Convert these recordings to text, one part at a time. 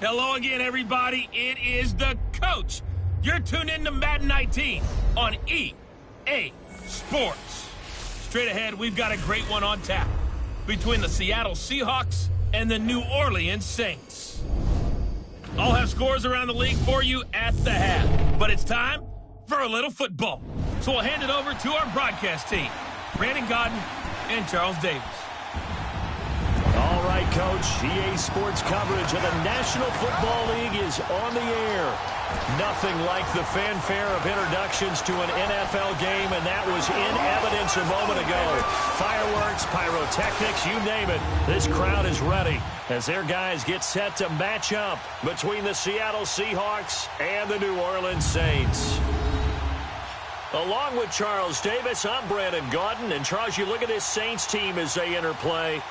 Hello again, everybody. It is the coach. You're tuned in to Madden 19 on EA Sports. Straight ahead, we've got a great one on tap between the Seattle Seahawks and the New Orleans Saints. I'll have scores around the league for you at the half, but it's time for a little football. So we'll hand it over to our broadcast team, Brandon Godden and Charles Davis. All right, Coach. EA Sports coverage of the National Football League is on the air. Nothing like the fanfare of introductions to an NFL game, and that was in evidence a moment ago. Fireworks, pyrotechnics, you name it. This crowd is ready as their guys get set to match up between the Seattle Seahawks and the New Orleans Saints. Along with Charles Davis, I'm Brandon Godden. And, Charles, you look at this Saints team as they enter play.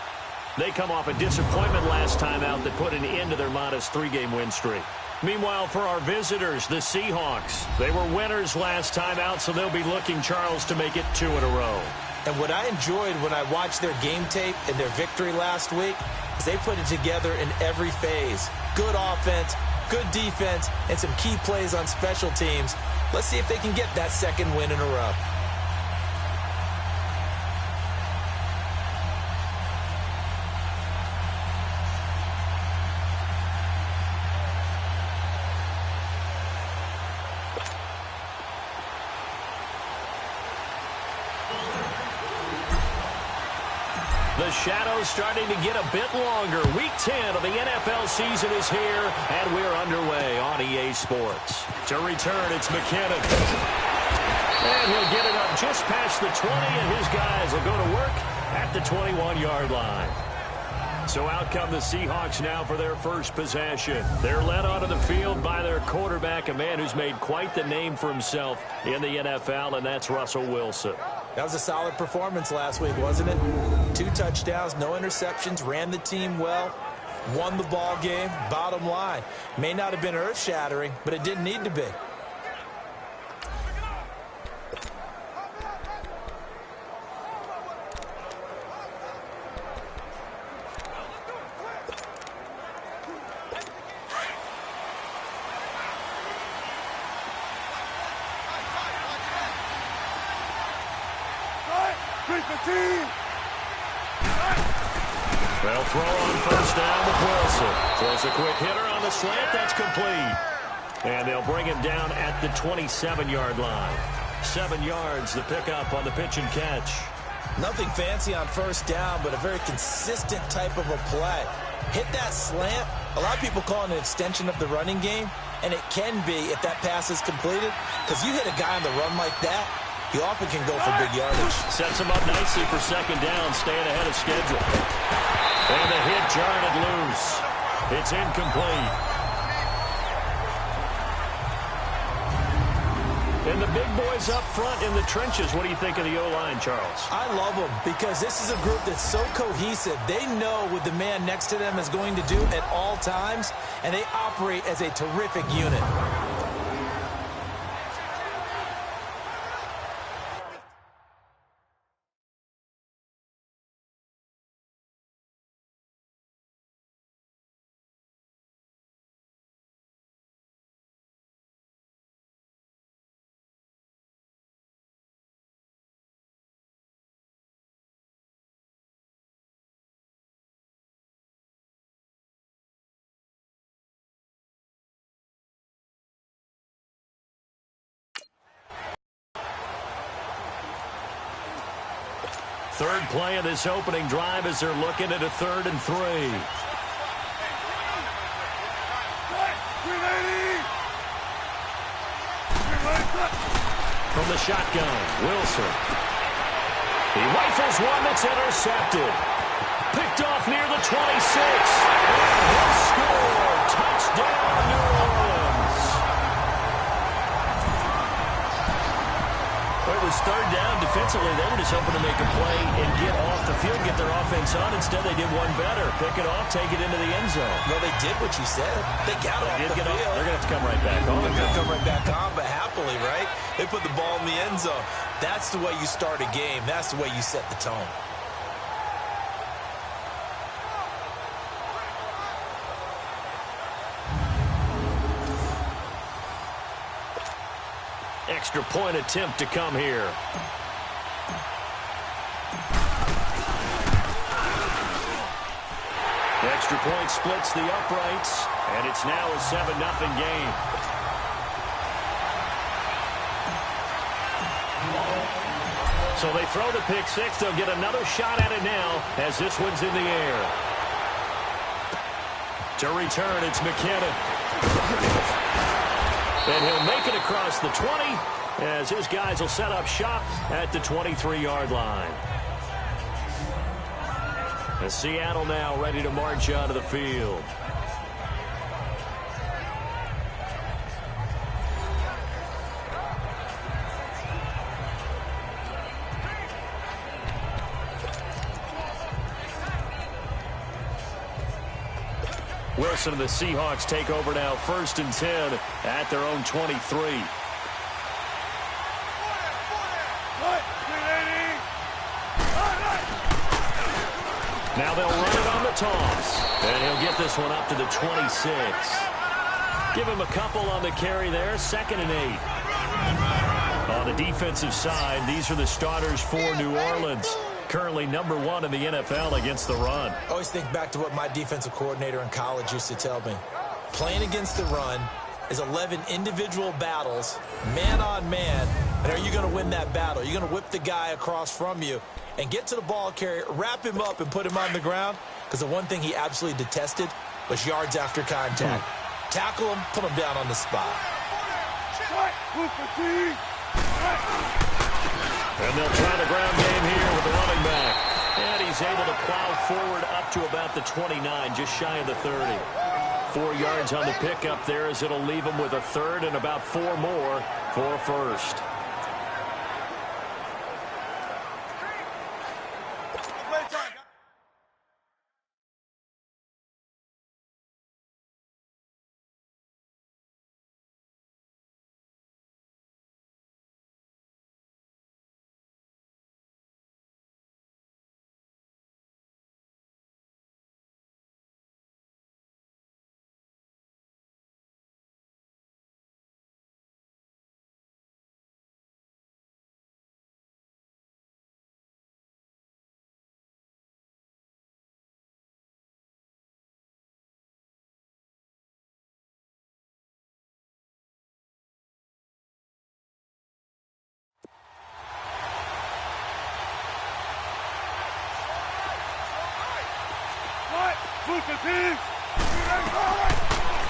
They come off a disappointment last time out that put an end to their modest 3-game win streak. Meanwhile, for our visitors, the Seahawks, they were winners last time out, so they'll be looking, Charles, to make it 2 in a row. And what I enjoyed when I watched their game tape and their victory last week is they put it together in every phase. Good offense, good defense, and some key plays on special teams. Let's see if they can get that second win in a row. The shadow's starting to get a bit longer. Week 10 of the NFL season is here, and we're underway on EA Sports. To return, it's McKinnon. And he'll get it up just past the 20, and his guys will go to work at the 21-yard line. So out come the Seahawks now for their first possession. They're led onto the field by their quarterback, a man who's made quite the name for himself in the NFL, and that's Russell Wilson. That was a solid performance last week, wasn't it? 2 touchdowns, no interceptions, ran the team well, won the ball game. Bottom line, may not have been earth-shattering, but it didn't need to be. They'll throw on first down with Wilson. Throws a quick hitter on the slant. That's complete. And they'll bring him down at the 27-yard line. 7 yards, the pickup on the pitch and catch. Nothing fancy on first down, but a very consistent type of a play. Hit that slant. A lot of people call it an extension of the running game, and it can be if that pass is completed, because you hit a guy on the run like that, he often can go for big yardage. Sets him up nicely for second down, staying ahead of schedule. And the hit jarred it loose. It's incomplete. And the big boys up front in the trenches. What do you think of the O-line, Charles? I love them because this is a group that's so cohesive. They know what the man next to them is going to do at all times, and they operate as a terrific unit. Third play of this opening drive as they're looking at a 3rd and 3. From the shotgun, Wilson. He rifles one that's intercepted. Picked off near the 26. And he'll score. Touchdown, New Orleans. It was 3rd down. Defensively, they were just hoping to make a play and get off the field, get their offense on. Instead, they did one better. Pick it off, take it into the end zone. Well, they did what you said. They got off the field. They're going to have to come right back on. They're going to come right back on, but happily, right? They put the ball in the end zone. That's the way you start a game. That's the way you set the tone. extra point attempt to come here. The extra point splits the uprights, and it's now a 7-0 game. So they throw the pick six. They'll get another shot at it now as this one's in the air. To return, it's McKinnon. And he'll make it across the 20 as his guys will set up shop at the 23-yard line. And Seattle now ready to march onto the field. Wilson and the Seahawks take over now, 1st and 10 at their own 23. Now they'll run it on the toss, and he'll get this one up to the 26. Give him a couple on the carry there, 2nd and 8. On the defensive side, these are the starters for New Orleans. Currently number 1 in the NFL against the run. I always think back to what my defensive coordinator in college used to tell me. Playing against the run is 11 individual battles, man on man. And are you going to win that battle? You're going to whip the guy across from you and get to the ball carrier, wrap him up, and put him on the ground. Because the one thing he absolutely detested was yards after contact. Tackle him, put him down on the spot. And they'll try the ground game here with the running back. And he's able to plow forward up to about the 29, just shy of the 30. 4 yards on the pickup there as it'll leave him with a 3rd and about 4 more for a 1st.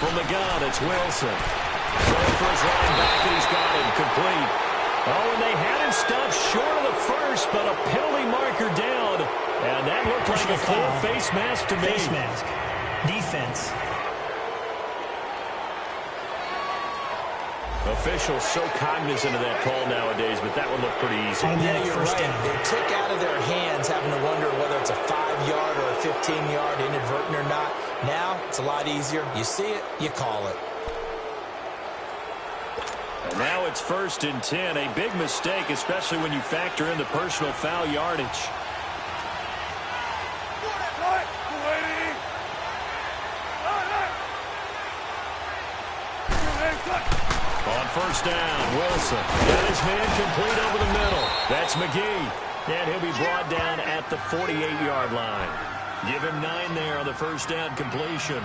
From the gun, it's Wilson. Going for his running back, and he's got him complete. Oh, and they had him stopped short of the 1st, but a penalty marker down. And that looked like a clear face mask to me. Face mask. Defense. Officials so cognizant of that call nowadays, but that one looked pretty easy. Yeah, you're right. They took out of their hands having to wonder whether it's a 5-yard or a 15-yard inadvertent or not. Now, it's a lot easier. You see it, you call it. And now it's 1st and 10. A big mistake, especially when you factor in the personal foul yardage. On 1st down, Wilson got his man complete over the middle. That's McGee. And he'll be brought down at the 48-yard line. Give him 9 there on the 1st down completion.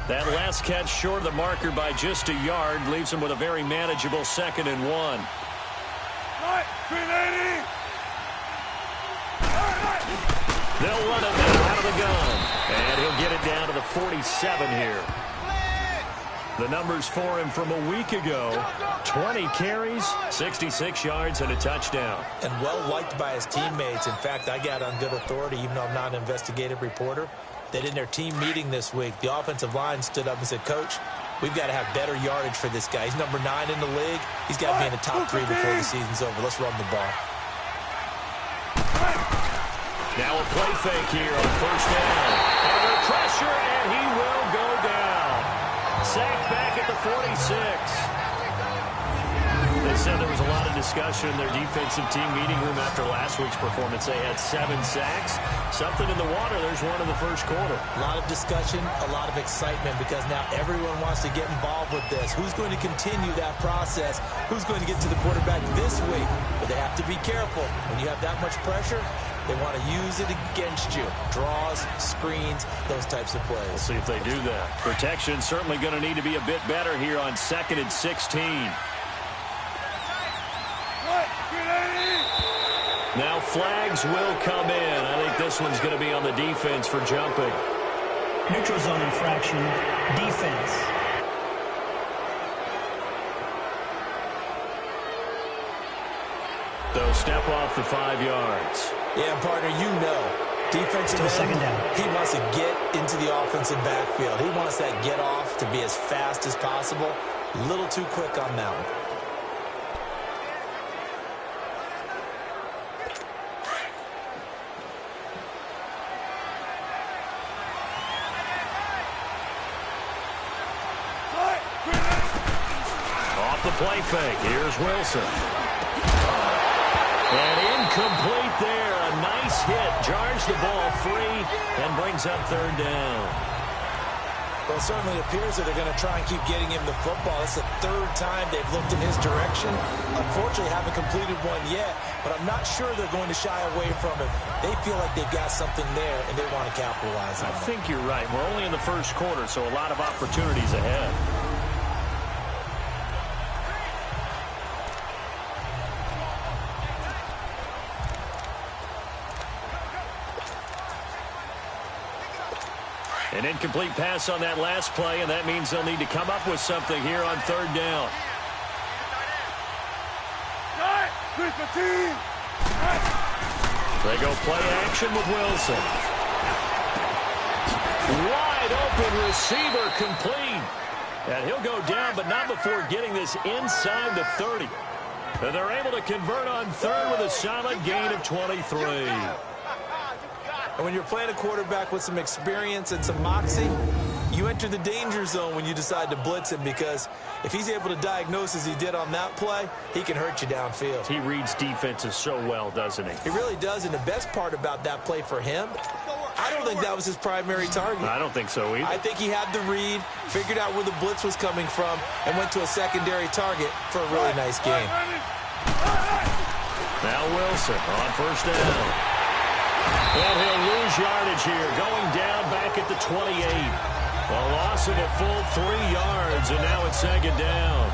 That last catch short of the marker by just a yard leaves him with a very manageable 2nd and 1. They'll run it now out of the gun. And he'll get it down to the 47 here. The numbers for him from a week ago: 20 carries, 66 yards, and a touchdown. And well-liked by his teammates. In fact, I got on good authority, even though I'm not an investigative reporter, that in their team meeting this week, the offensive line stood up and said, Coach, we've got to have better yardage for this guy. He's number 9 in the league. He's got to be in the top 3 before the season's over. Let's run the ball. Now a play fake here on 1st down. Under pressure, and he will go down. Sacked back at the 46. They said there was a lot of discussion in their defensive team meeting room after last week's performance. They had 7 sacks. Something in the water. There's one in the first quarter. A lot of discussion, a lot of excitement, because now everyone wants to get involved with this. Who's going to continue that process? Who's going to get to the quarterback this week? But they have to be careful. When you have that much pressure, they want to use it against you. Draws, screens, those types of plays. We'll see if they do that. Protection certainly going to need to be a bit better here on 2nd and 16. Now flags will come in. I think this one's going to be on the defense for jumping. Neutral zone infraction, defense. So step off the 5 yards. Yeah, partner, you know. Defensive end, second down. He wants to get into the offensive backfield. He wants that get off to be as fast as possible. A little too quick on that one. Off the play fake. Here's Wilson. And incomplete there. A nice hit. Jars the ball free and brings up 3rd down. Well, it certainly appears that they're going to try and keep getting him the football. It's the 3rd time they've looked in his direction. Unfortunately, haven't completed one yet, but I'm not sure they're going to shy away from him. They feel like they've got something there, and they want to capitalize on it. I think you're right. We're only in the first quarter, so a lot of opportunities ahead. An incomplete pass on that last play, and that means they'll need to come up with something here on 3rd down. They go play action with Wilson. Wide open receiver complete. And he'll go down, but not before getting this inside the 30. And they're able to convert on 3rd with a solid gain of 23. And when you're playing a quarterback with some experience and some moxie, you enter the danger zone when you decide to blitz him, because if he's able to diagnose as he did on that play, he can hurt you downfield. He reads defenses so well, doesn't he? He really does, and the best part about that play for him, I don't think that was his primary target. I don't think so either. I think he had the read, figured out where the blitz was coming from, and went to a secondary target for a really nice game. Now Wilson on 1st down. And he'll lose yardage here, going down back at the 28. A loss of a full 3 yards, and now it's 2nd down.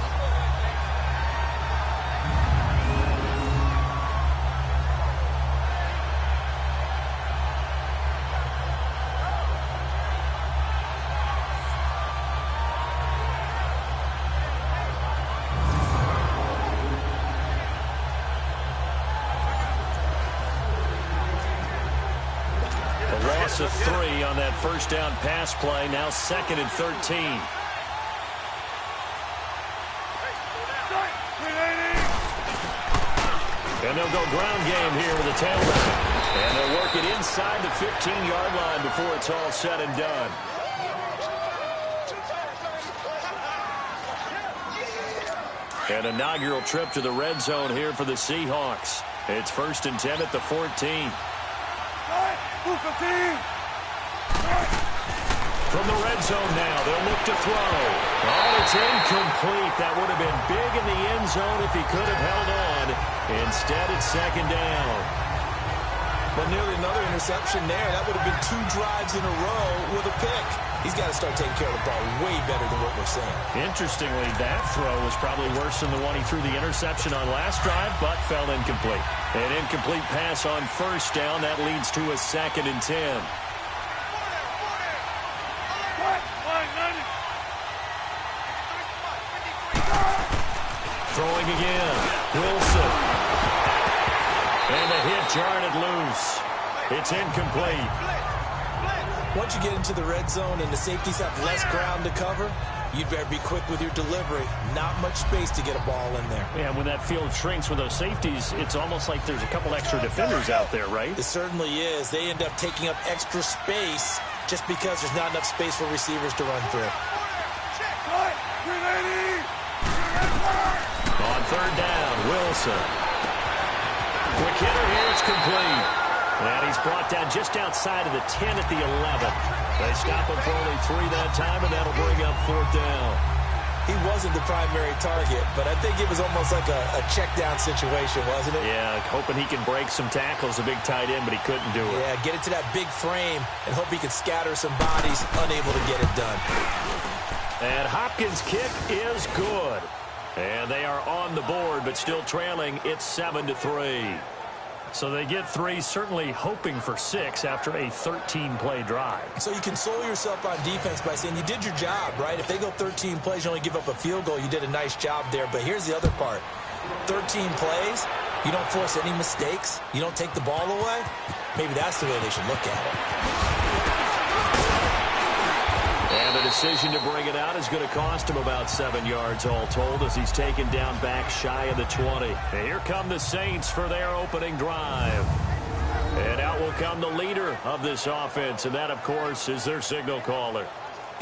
Of 3 on that 1st down pass play. Now 2nd and 13. And they'll go ground game here with a tailback. And they'll work it inside the 15-yard line before it's all said and done. An inaugural trip to the red zone here for the Seahawks. It's 1st and 10 at the 14. From the red zone now, they'll look to throw. Oh, it's incomplete. That would have been big in the end zone if he could have held on. Instead, it's 2nd down. But nearly another interception there. That would have been 2 drives in a row with a pick. He's got to start taking care of the ball way better than what we're seeing. Interestingly, that throw was probably worse than the one he threw the interception on last drive, but fell incomplete. An incomplete pass on 1st down. That leads to a 2nd and 10. Throwing again. Wilson. And the hit jarred it loose. It's incomplete. Once you get into the red zone and the safeties have less ground to cover, you'd better be quick with your delivery. Not much space to get a ball in there. Yeah, when that field shrinks with those safeties, it's almost like there's a couple extra defenders out there, right? It certainly is. They end up taking up extra space just because there's not enough space for receivers to run through. On third down. Wilson. Quick hitter here. It's complete. And he's brought down just outside of the 10 at the 11. They stop him for only 3 that time, and that'll bring up fourth down. He wasn't the primary target, but I think it was almost like a check down situation, wasn't it? Yeah, hoping he can break some tackles, a big tight end, but he couldn't do it. Yeah, get it to that big frame and hope he can scatter some bodies, unable to get it done. And Hopkins' kick is good. And they are on the board, but still trailing. It's 7-3. So they get 3, certainly hoping for 6 after a 13-play drive. So you console yourself on defense by saying you did your job, right? If they go 13 plays, you only give up a field goal, you did a nice job there. But here's the other part. 13 plays, you don't force any mistakes, you don't take the ball away. Maybe that's the way they should look at it. And the decision to bring it out is going to cost him about 7 yards all told as he's taken down back shy of the 20. And here come the Saints for their opening drive. And out will come the leader of this offense, and that, of course, is their signal caller.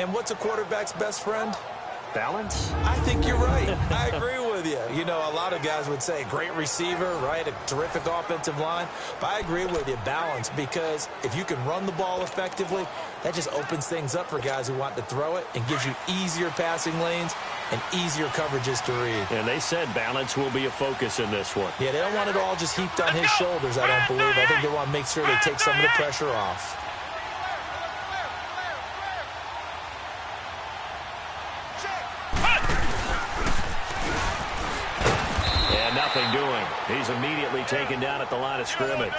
And what's a quarterback's best friend? Balance? I think you're right. I agree with you. You know, a lot of guys would say great receiver, right? A terrific offensive line. But I agree with you, balance, because if you can run the ball effectively, that just opens things up for guys who want to throw it and gives you easier passing lanes and easier coverages to read. And they said balance will be a focus in this one. Yeah, they don't want it all just heaped on his shoulders, I don't believe. I think they want to make sure they take some of the pressure off. Nothing doing. He's immediately taken down at the line of scrimmage.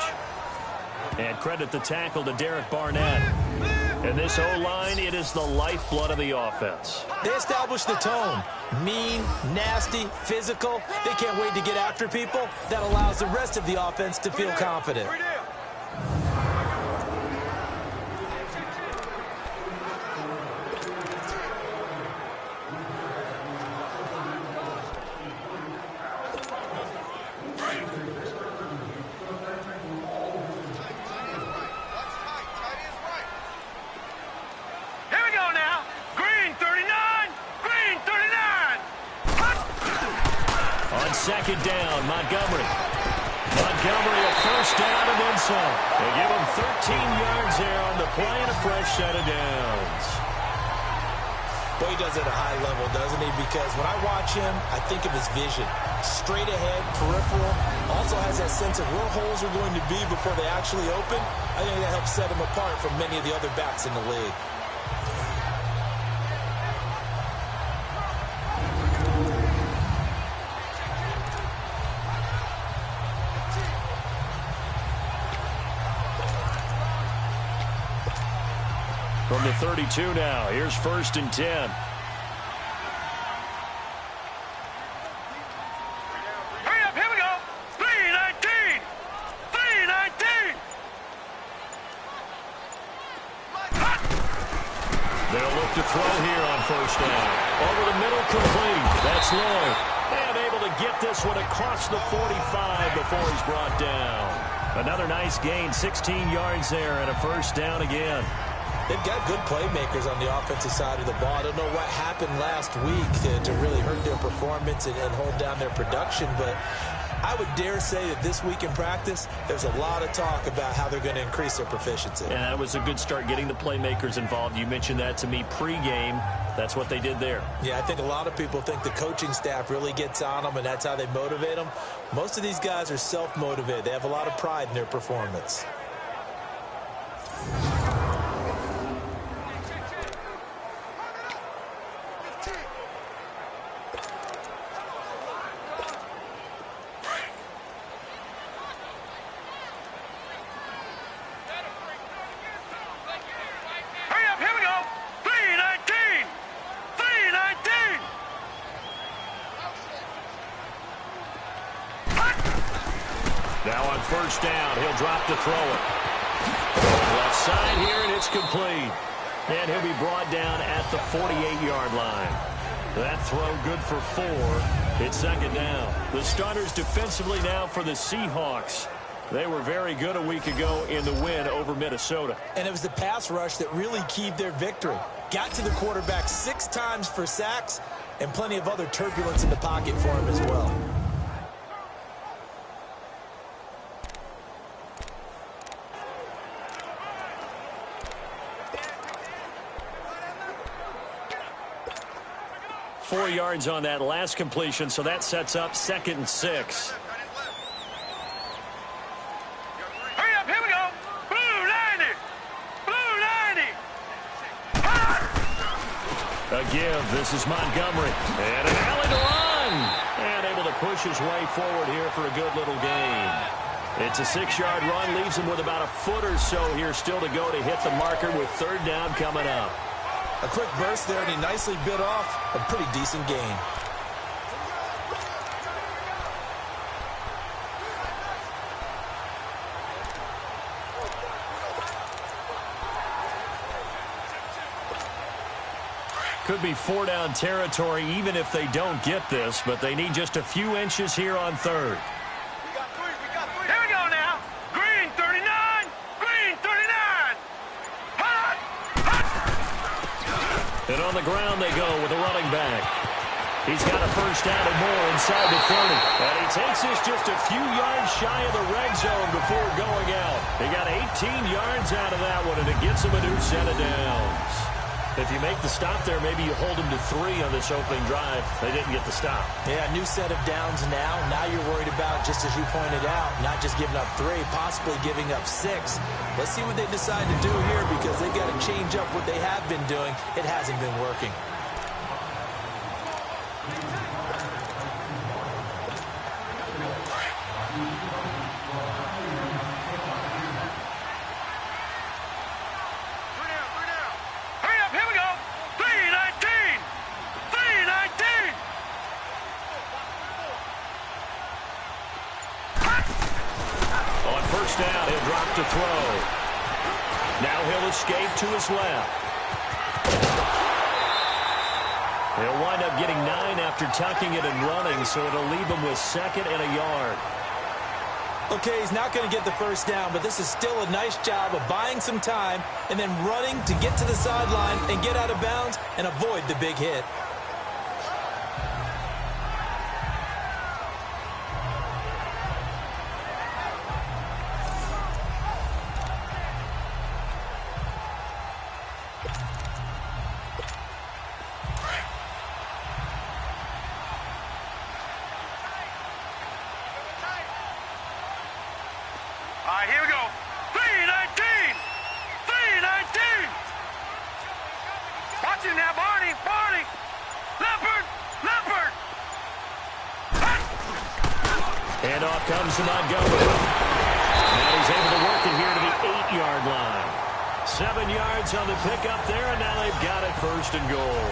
And credit the tackle to Derek Barnett. And this O-line, it is the lifeblood of the offense. They established the tone. Mean, nasty, physical. They can't wait to get after people. That allows the rest of the offense to feel confident. Second down, Montgomery. Montgomery a first down and then some. They give him 13 yards there on the play and a fresh set of downs. Well, he does it at a high level, doesn't he? Because when I watch him, I think of his vision. Straight ahead, peripheral. Also has that sense of where holes are going to be before they actually open. I think that helps set him apart from many of the other backs in the league. From the 32 now, here's 1st and 10. Hurry up, here we go. 3-19. 3-19. They'll look to throw here on 1st down. Over the middle, complete. That's Lloyd. And able to get this one across the 45 before he's brought down. Another nice gain, 16 yards there, and a 1st down again. They've got good playmakers on the offensive side of the ball. I don't know what happened last week to really hurt their performance and hold down their production, but I would dare say that this week in practice, there's a lot of talk about how they're going to increase their proficiency. And that was a good start getting the playmakers involved. You mentioned that to me pregame. That's what they did there. Yeah, I think a lot of people think the coaching staff really gets on them, and that's how they motivate them. Most of these guys are self-motivated. They have a lot of pride in their performance. Now on 1st down, he'll drop to throw it. Left side here, and it's complete. And he'll be brought down at the 48-yard line. That throw good for 4. It's 2nd down. The starters defensively now for the Seahawks. They were very good a week ago in the win over Minnesota. And it was the pass rush that really keyed their victory. Got to the quarterback 6 times for sacks and plenty of other turbulence in the pocket for him as well. 4 yards on that last completion, so that sets up 2nd and 6. Hurry up, here we go. Blue 90. Blue 90. A give. This is Montgomery. And an alley to run. And able to push his way forward here for a good little gain. It's a 6-yard run. Leaves him with about a foot or so here still to go to hit the marker with 3rd down coming up. A quick burst there, and he nicely bit off a pretty decent gain. Could be 4-down territory even if they don't get this, but they need just a few inches here on 3rd. Here we go now. Green 39. Green 39. Hot. And on the ground they go with a running back. He's got a 1st down and more inside the 30. And he takes this just a few yards shy of the red zone before going out. He got 18 yards out of that one, and it gets him a new set of downs. If you make the stop there, maybe you hold them to 3 on this opening drive. They didn't get the stop. Yeah, new set of downs now. Now you're worried about, just as you pointed out, not just giving up 3, possibly giving up 6. Let's see what they decide to do here, because they've got to change up what they have been doing. It hasn't been working. Down, he'll drop to throw. Now he'll escape to his left. He'll wind up getting 9 after tucking it and running, so it'll leave him with 2nd and a yard. Okay, he's not going to get the 1st down, but this is still a nice job of buying some time and then running to get to the sideline and get out of bounds and avoid the big hit. Here we go. 319. 319. Watch him now, Barney. Barney. Leopard. Leopard. And off comes to Montgomery. And he's able to work it here to the 8-yard line. 7 yards on the pickup there, and now they've got it 1st and goal.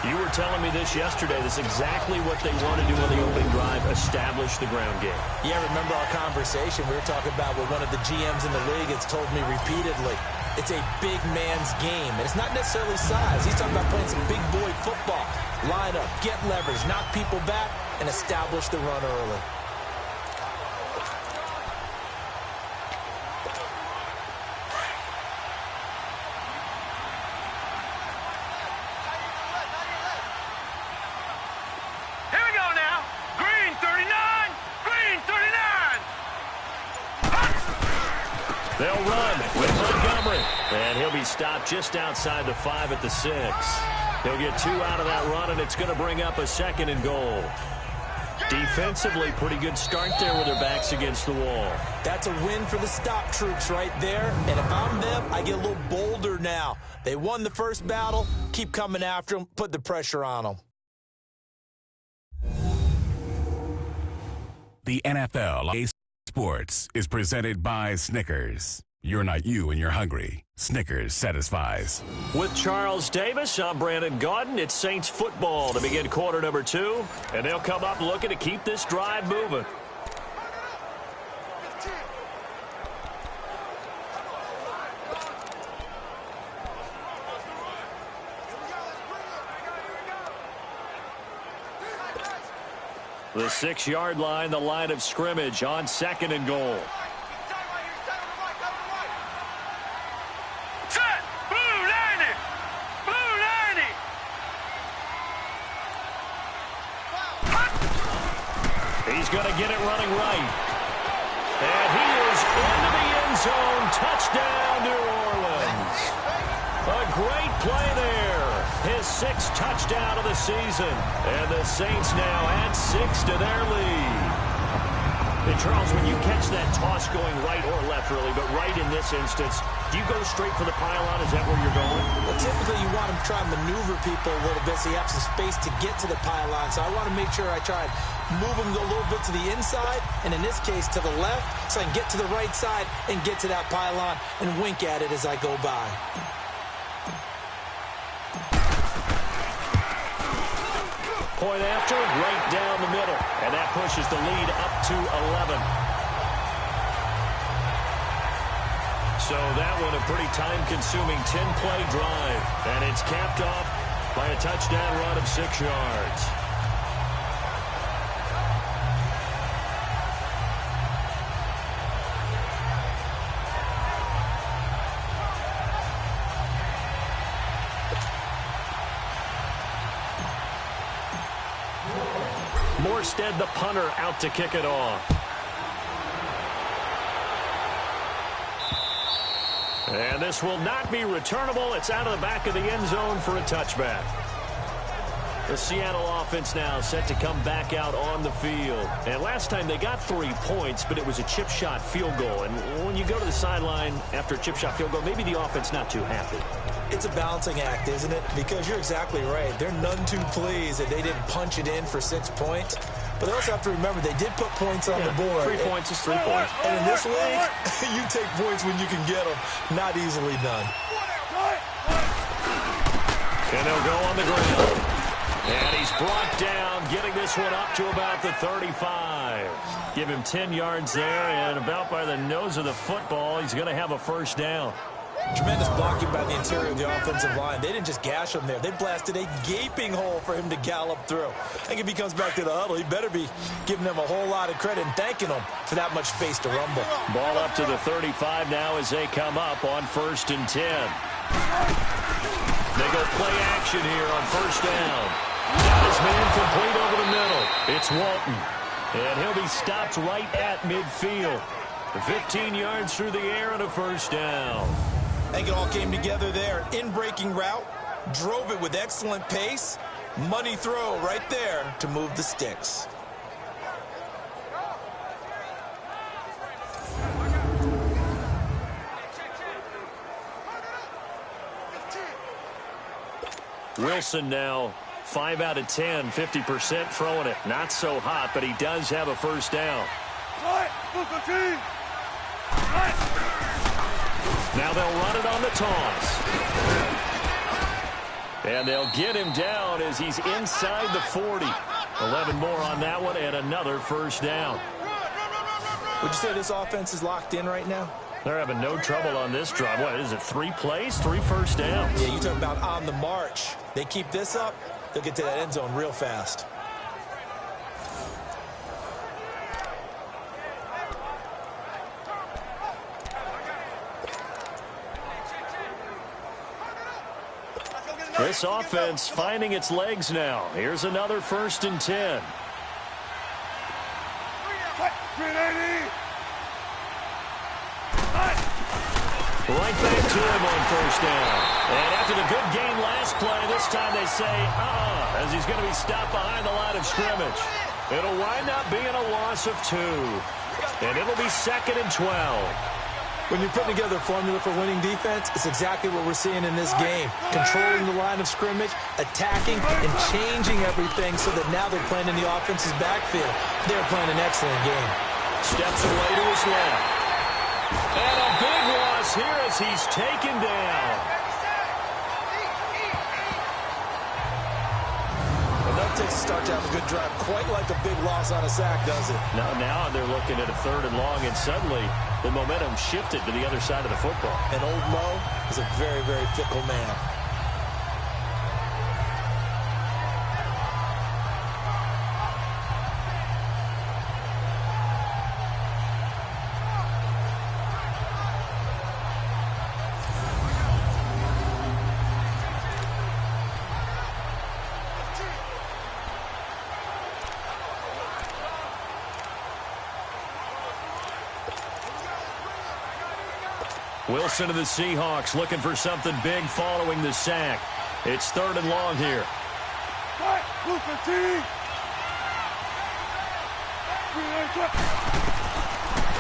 You were telling me this yesterday. This is exactly what they want to do on the opening drive, establish the ground game. Yeah, remember our conversation? We were talking about what one of the GMs in the league has told me repeatedly. It's a big man's game, and it's not necessarily size. He's talking about playing some big boy football. Line up, get leverage, knock people back, and establish the run early. They'll run with Montgomery. And he'll be stopped just outside the 5 at the 6. He'll get 2 out of that run, and it's going to bring up a 2nd and goal. Defensively, pretty good start there with their backs against the wall. That's a win for the stop troops right there. And if I'm them, I get a little bolder now. They won the first battle. Keep coming after them. Put the pressure on them. The NFL Sports is presented by Snickers. You're not you when you're hungry. Snickers satisfies. With Charles Davis, I'm Brandon Gaudin. It's Saints football to begin quarter number 2. And they'll come up looking to keep this drive moving. The 6-yard line, the line of scrimmage on 2nd and goal. Set! Blue 90! Blue 90! He's going to get it running right. And he is into the end zone. Touchdown, New Orleans. A great play there. His sixth touchdown of the season. And the Saints now add 6 to their lead. And Charles, when you catch that toss going right or left, really, but right in this instance, do you go straight for the pylon? Is that where you're going? Well, typically you want to try and maneuver people a little bit so you have some space to get to the pylon. So I want to make sure I try and move them a little bit to the inside, and in this case to the left, so I can get to the right side and get to that pylon and wink at it as I go by. Point after, right down the middle. And that pushes the lead up to 11. So that one a pretty time-consuming 10-play drive. And it's capped off by a touchdown run of 6 yards. Morstead, the punter, out to kick it off. And this will not be returnable. It's out of the back of the end zone for a touchback. The Seattle offense now set to come back out on the field. And last time they got 3 points, but it was a chip shot field goal. And when you go to the sideline after a chip shot field goal, maybe the offense not too happy. It's a balancing act, isn't it? Because you're exactly right. They're none too pleased that they didn't punch it in for 6 points. But they also have to remember they did put points on the board. 3 points is 3 points. And in this league, you take points when you can get them. Not easily done. And they'll go on the ground. And he's brought down, getting this one up to about the 35. Give him 10 yards there, and about by the nose of the football, he's going to have a first down. Tremendous blocking by the interior of the offensive line. They didn't just gash him there. They blasted a gaping hole for him to gallop through. I think if he comes back to the huddle, he better be giving them a whole lot of credit and thanking them for that much space to rumble. Ball up to the 35 now as they come up on 1st and 10. They go play action here on 1st down. Got his man complete over the middle. It's Walton. And he'll be stopped right at midfield. 15 yards through the air and a first down. I think it all came together there. In-breaking route. Drove it with excellent pace. Money throw right there to move the sticks. Wilson now 5 out of 10, 50% throwing it. Not so hot, but he does have a first down. Now they'll run it on the toss. And they'll get him down as he's inside the 40. 11 more on that one and another first down. Would you say this offense is locked in right now? They're having no trouble on this drive. What is it, 3 plays, 3 first downs? Yeah, you talk about on the march. They keep this up, they'll get to that end zone real fast. This offense finding its legs now. Here's another 1st and 10. Right back to him on 1st down. And after the good game last play, this time they say, as he's going to be stopped behind the line of scrimmage. It'll wind up being a loss of 2. And it'll be 2nd and 12. When you're putting together a formula for winning defense, it's exactly what we're seeing in this game. Controlling the line of scrimmage, attacking, and changing everything so that now they're playing in the offense's backfield. They're playing an excellent game. Steps away to his left. And a big loss here as he's taken down. Enough takes to start to have a good drive. Quite like a big loss on a sack, does it? Now they're looking at a 3rd and long, and suddenly the momentum shifted to the other side of the football. And old Mo is a very, very fickle man. Wilson of the Seahawks looking for something big following the sack. It's 3rd and long here.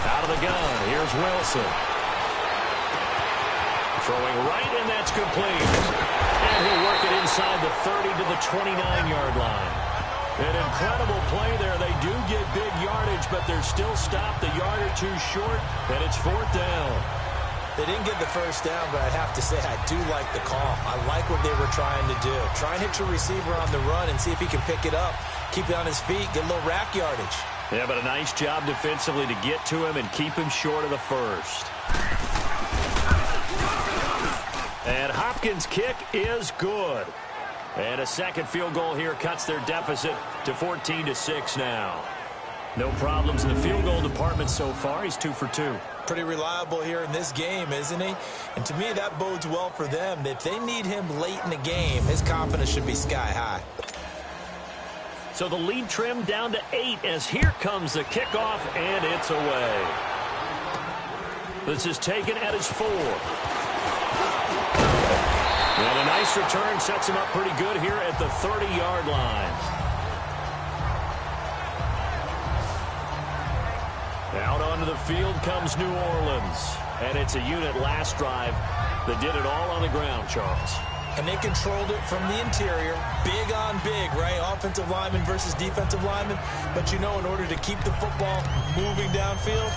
Out of the gun, here's Wilson. Throwing right, and that's complete. And he'll work it inside the 30 to the 29-yard line. An incredible play there. They do get big yardage, but they're still stopped a yard or two short, and it's 4th down. They didn't get the first down, but I have to say I do like the call. I like what they were trying to do. Try and hit your receiver on the run and see if he can pick it up, keep it on his feet, get a little rack yardage. Yeah, but a nice job defensively to get to him and keep him short of the first. And Hopkins' kick is good. And a second field goal here cuts their deficit to 14-6 now. No problems in the field goal department so far. He's 2 for 2. Pretty reliable here in this game, isn't he? And to me, that bodes well for them. If they need him late in the game, his confidence should be sky high. So the lead trimmed down to 8 as here comes the kickoff, and it's away. This is taken at his 4. And a nice return sets him up pretty good here at the 30-yard line. Out onto the field comes New Orleans. And it's a unit last drive that did it all on the ground, Charles. And they controlled it from the interior. Big on big, right? Offensive lineman versus defensive lineman. But you know, in order to keep the football moving downfield,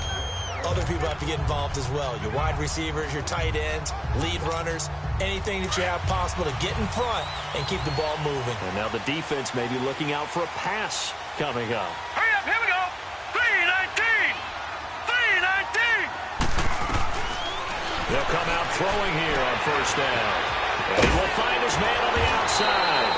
other people have to get involved as well. Your wide receivers, your tight ends, lead runners, anything that you have possible to get in front and keep the ball moving. And now the defense may be looking out for a pass coming up. Hurry up, here we go. 3-19. 3-19. They'll come out throwing here on first down. And he will find his man on the outside.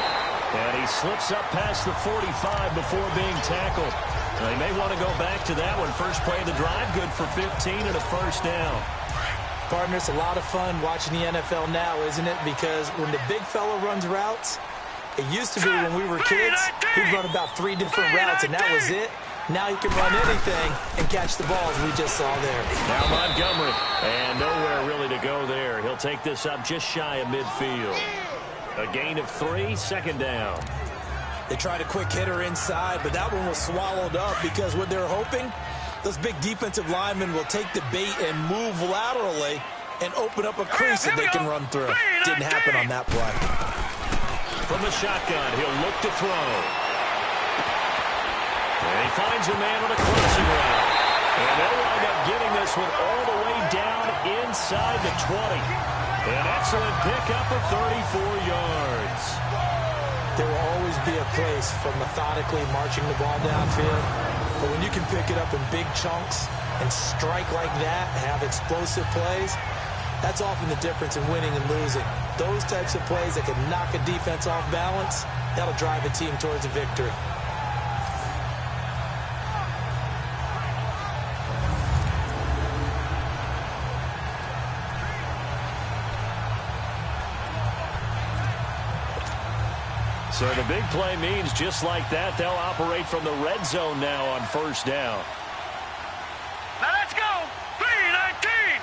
And he slips up past the 45 before being tackled. They may want to go back to that one. First play of the drive, good for 15 and a first down. Partner, it's a lot of fun watching the NFL now, isn't it? Because when the big fella runs routes, it used to be when we were kids, he'd run about 3 different routes, and that was it. Now he can run anything and catch the balls we just saw there. Now Montgomery, and nowhere really to go there. He'll take this up just shy of midfield. A gain of 3, second down. They tried a quick hitter inside, but that one was swallowed up because what they're hoping, those big defensive linemen will take the bait and move laterally and open up a crease that they can run through. Didn't happen on that play. From the shotgun, he'll look to throw. And he finds a man on a crossing route. And they'll wind up getting this one all the way down inside the 20. An excellent pickup of 34 yards. There will always be a place for methodically marching the ball downfield. But when you can pick it up in big chunks and strike like that, have explosive plays, that's often the difference in winning and losing. Those types of plays that can knock a defense off balance, that'll drive a team towards a victory. So the big play means just like that, they'll operate from the red zone now on first down. Now let's go. 3-19.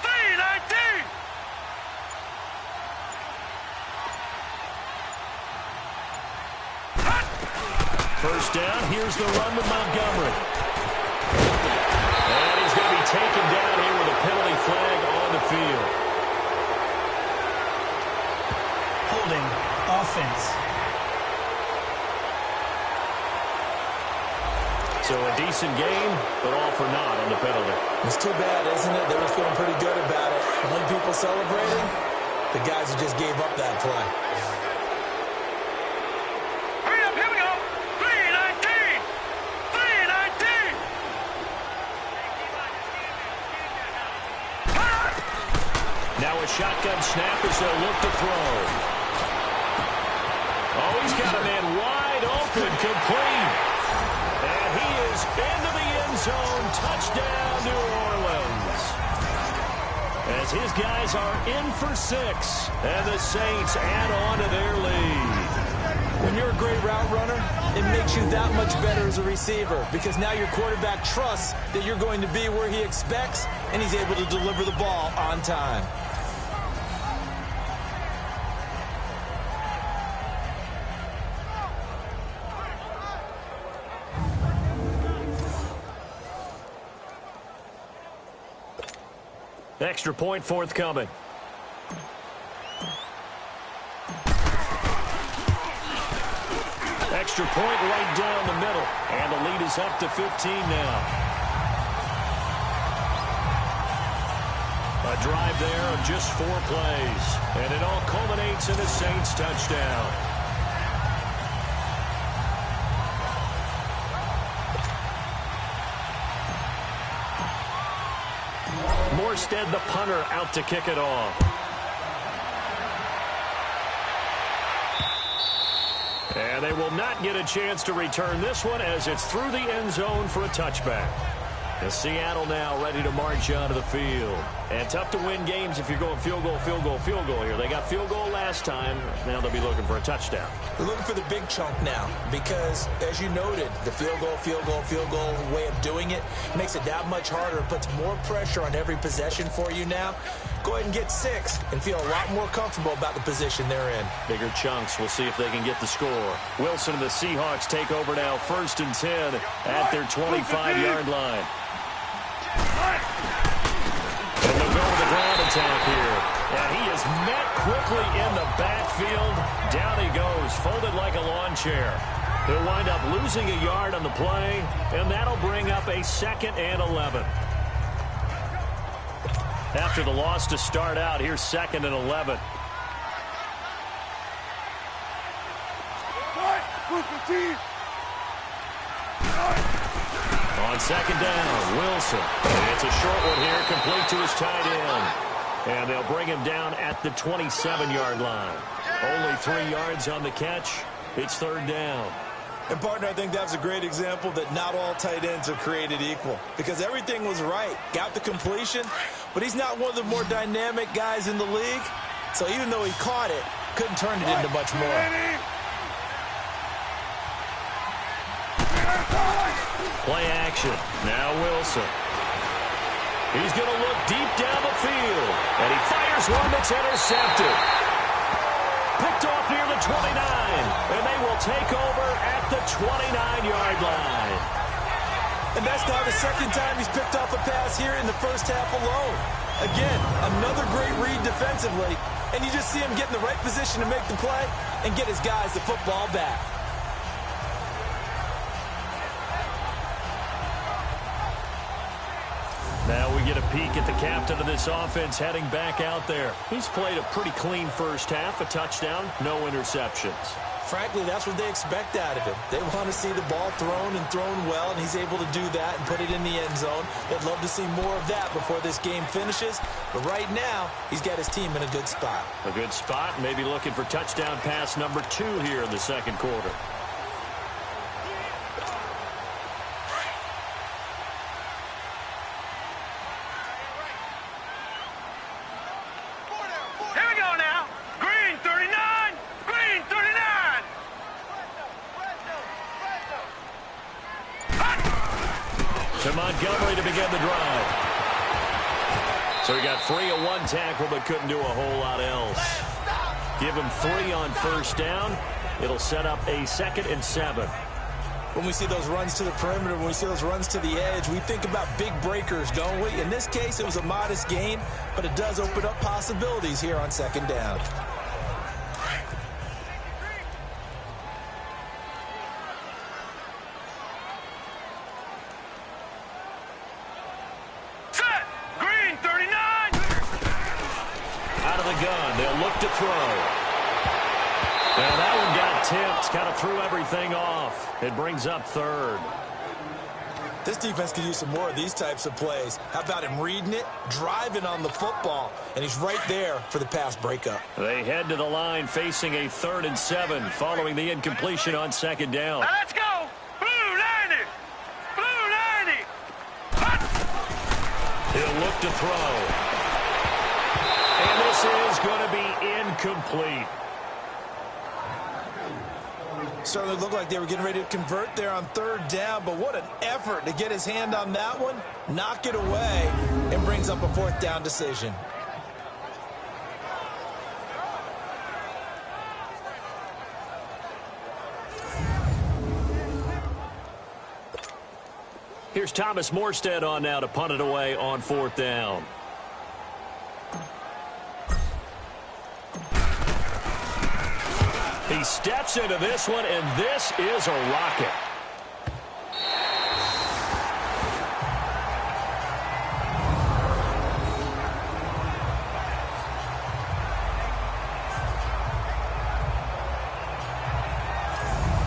3-19. First down, here's the run with Montgomery. And he's going to be taken down here with a penalty flag on the field. Holding offense. So a decent game, but all for naught on the penalty. It's too bad, isn't it? They were feeling pretty good about it. Only people celebrating, the guys who just gave up that play. Hurry up, here we go. 3-19. 3-19. Now a shotgun snap as they'll look to throw. Oh, he's got a man wide open, complete. And he is into the end zone. Touchdown, New Orleans. As his guys are in for 6. And the Saints add on to their lead. When you're a great route runner, it makes you that much better as a receiver because now your quarterback trusts that you're going to be where he expects and he's able to deliver the ball on time. Extra point forthcoming. Extra point right down the middle. And the lead is up to 15 now. A drive there of just 4 plays. And it all culminates in a Saints touchdown. Morstead, the punter, out to kick it off. And they will not get a chance to return this one as it's through the end zone for a touchback. And Seattle now ready to march onto the field. And tough to win games if you're going field goal, field goal, field goal here. They got field goal last time. Now they'll be looking for a touchdown. They're looking for the big chunk now because, as you noted, the field goal, field goal, field goal way of doing it makes it that much harder. It puts more pressure on every possession for you now. Go ahead and get 6 and feel a lot more comfortable about the position they're in. Bigger chunks. We'll see if they can get the score. Wilson and the Seahawks take over now, 1st and 10 at their 25-yard line. And they'll go with the ground attack here. And he is met quickly in the backfield. Down he goes, folded like a lawn chair. He'll wind up losing a yard on the play, and that'll bring up a 2nd and 11. After the loss to start out, here's 2nd and 11. On 2nd down, Wilson. It's a short one here, complete to his tight end. And they'll bring him down at the 27-yard line. Only 3 yards on the catch. It's 3rd down. And, partner, I think that's a great example that not all tight ends are created equal because everything was right. Got the completion, but he's not one of the more dynamic guys in the league. So even though he caught it, couldn't turn it into much more. Play action. Now Wilson. He's going to look deep down the field. And he fires one that's intercepted. Picked off near the 29. And they will take over at the 29-yard line. And that's now the 2nd time he's picked off a pass here in the first half alone. Again, another great read defensively. And you just see him get in the right position to make the play and get his guys the football back. Now we get a peek at the captain of this offense heading back out there. He's played a pretty clean first half, a touchdown, no interceptions. Frankly, that's what they expect out of him. They want to see the ball thrown and thrown well, and he's able to do that and put it in the end zone. They'd love to see more of that before this game finishes. But right now, he's got his team in a good spot. A good spot, maybe looking for touchdown pass number 2 here in the 2nd quarter. To Montgomery to begin the drive. So he got free of 1 tackle but couldn't do a whole lot else. Give him 3 on 1st down. It'll set up a 2nd and 7. When we see those runs to the perimeter, when we see those runs to the edge, we think about big breakers, don't we? In this case, it was a modest gain, but it does open up possibilities here on 2nd down. To throw. And that one got tipped, kind of threw everything off. It brings up 3rd. This defense could use some more of these types of plays. How about him reading it, driving on the football, and he's right there for the pass breakup. They head to the line facing a 3rd and 7 following the incompletion on 2nd down. Now let's go! Blue 90! Blue 90! Hut! He'll look to throw. And this is going to be incomplete. Certainly looked like they were getting ready to convert there on 3rd down, but what an effort to get his hand on that one, knock it away, and brings up a 4th down decision. Here's Thomas Morstead on now to punt it away on 4th down. He steps into this one, and this is a rocket.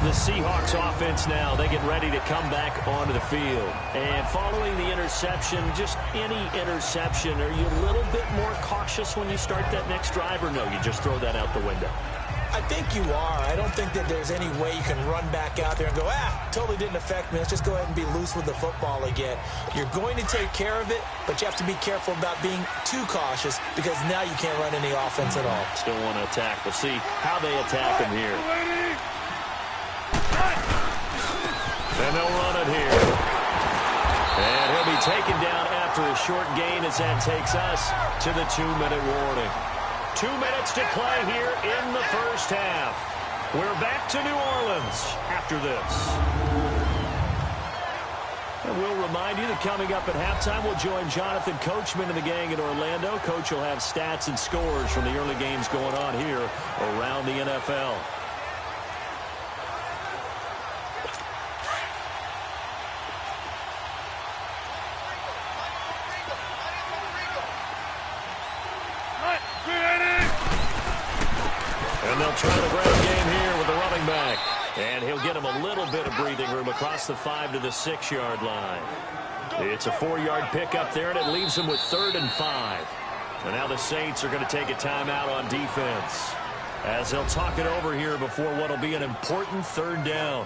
The Seahawks offense now, they get ready to come back onto the field. And following the interception, just any interception, are you a little bit more cautious when you start that next drive, or no, you just throw that out the window? I think you are. I don't think that there's any way you can run back out there and go, totally didn't affect me. Let's just go ahead and be loose with the football again. You're going to take care of it, but you have to be careful about being too cautious because now you can't run any offense at all. Still want to attack. We'll see how they attack him here. And they'll run it here. And he'll be taken down after a short gain as that takes us to the 2-minute warning. 2 minutes to play here in the first half. We're back to New Orleans after this. And we'll remind you that coming up at halftime, we'll join Jonathan Coachman and the gang in Orlando. Coach will have stats and scores from the early games going on here around the NFL. And they'll try the ground game here with the running back. And he'll get him a little bit of breathing room across the 5 to the 6-yard line. It's a 4-yard pickup there, and it leaves him with 3rd and 5. And now the Saints are going to take a timeout on defense as they'll talk it over here before what will be an important 3rd down.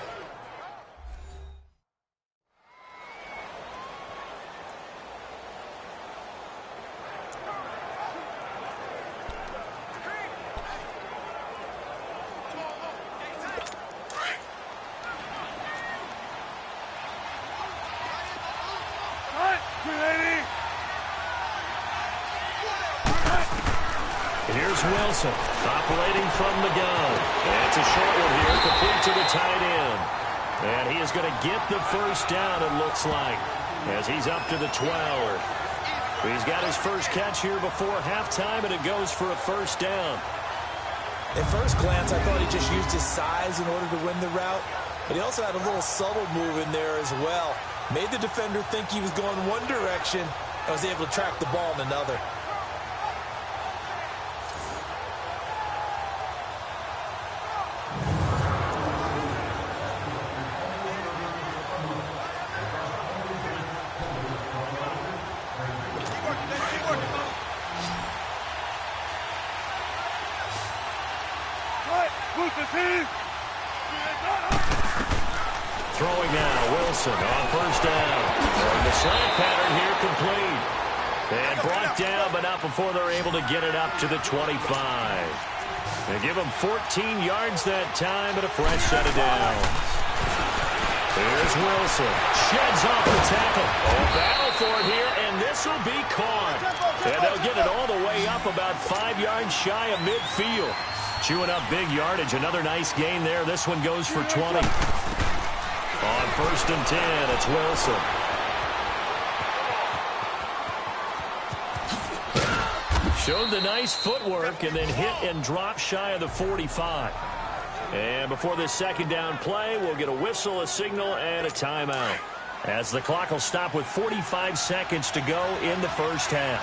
Here's Wilson, operating from the gun. And it's a short one here, complete to the tight end. And he is going to get the first down, it looks like, as he's up to the 12. He's got his first catch here before halftime, and it goes for a first down. At first glance, I thought he just used his size in order to win the route, but he also had a little subtle move in there as well. Made the defender think he was going one direction and was able to track the ball in another. Throwing now, Wilson on first down. And the slant pattern here complete. And brought down, but not before they're able to get it up to the 25. They give him 14 yards that time, and a fresh set of downs. Here's Wilson. Sheds off the tackle. Oh, battle for it here, and this will be caught. And they'll get it all the way up about 5 yards shy of midfield. Chewing up big yardage. Another nice gain there. This one goes for 20. On first and 10, it's Wilson. Showed the nice footwork and then hit and drop shy of the 45. And before this second down play, we'll get a whistle, a signal, and a timeout, as the clock will stop with 45 seconds to go in the first half.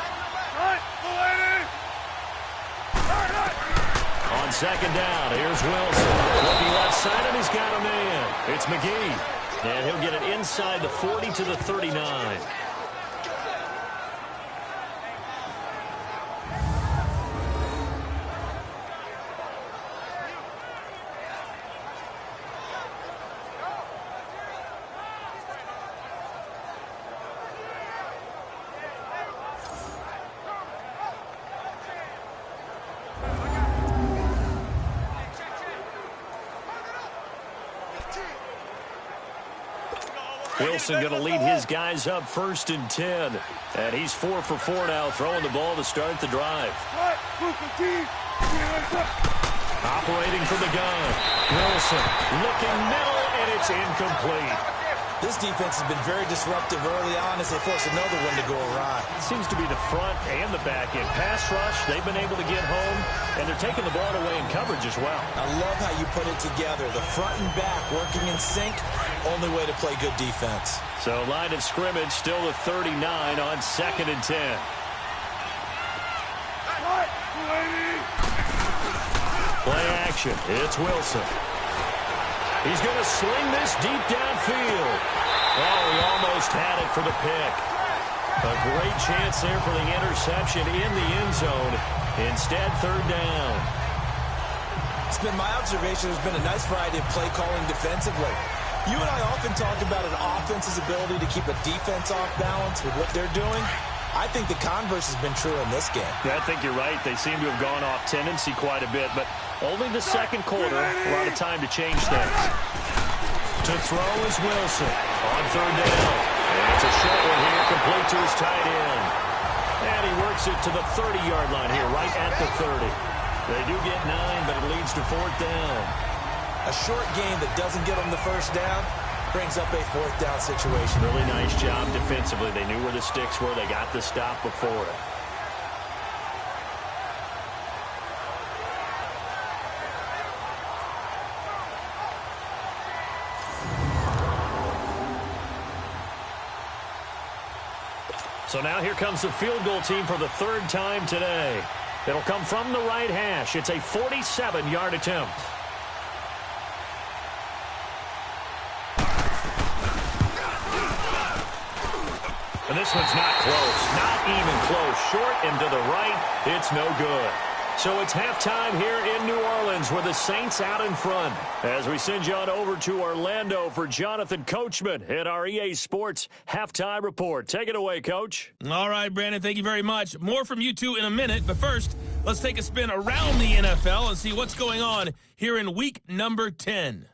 On second down, here's Wilson. Looking left side, and he's got a man. It's McGee. And he'll get it inside the 40 to the 39. Wilson going to lead his guys up first and 10. And he's 4 for 4 now, throwing the ball to start the drive. Operating from the gun. Wilson looking middle, and it's incomplete. This defense has been very disruptive early on as they force another one to go awry. It seems to be the front and the back end. Pass rush, they've been able to get home, and they're taking the ball away in coverage as well. I love how you put it together. The front and back working in sync, only way to play good defense. So line of scrimmage still at 39 on 2nd and 10. Play action. It's Wilson. He's going to sling this deep downfield. Oh, he almost had it for the pick. A great chance there for the interception in the end zone. Instead, 3rd down. It's been my observation there's been a nice variety of play calling defensively. You and I often talk about an offense's ability to keep a defense off balance with what they're doing. I think the converse has been true in this game. Yeah, I think you're right. They seem to have gone off tendency quite a bit, but only the second quarter, a lot of time to change things. To throw is Wilson on 3rd down. And it's a short one here, complete to his tight end. And he works it to the 30-yard line here, right at the 30. They do get 9, but it leads to 4th down. A short game that doesn't get them the first down brings up a 4th down situation. Really nice job defensively. They knew where the sticks were. They got the stop before it. So now here comes the field goal team for the 3rd time today. It'll come from the right hash. It's a 47-yard attempt. And this one's not close. Not even close. Short and to the right. It's no good. So it's halftime here in New Orleans with the Saints out in front. As we send you on over to Orlando for Jonathan Coachman at our EA Sports Halftime Report. Take it away, Coach. All right, Brandon, thank you very much. More from you two in a minute, but first, let's take a spin around the NFL and see what's going on here in week number 10.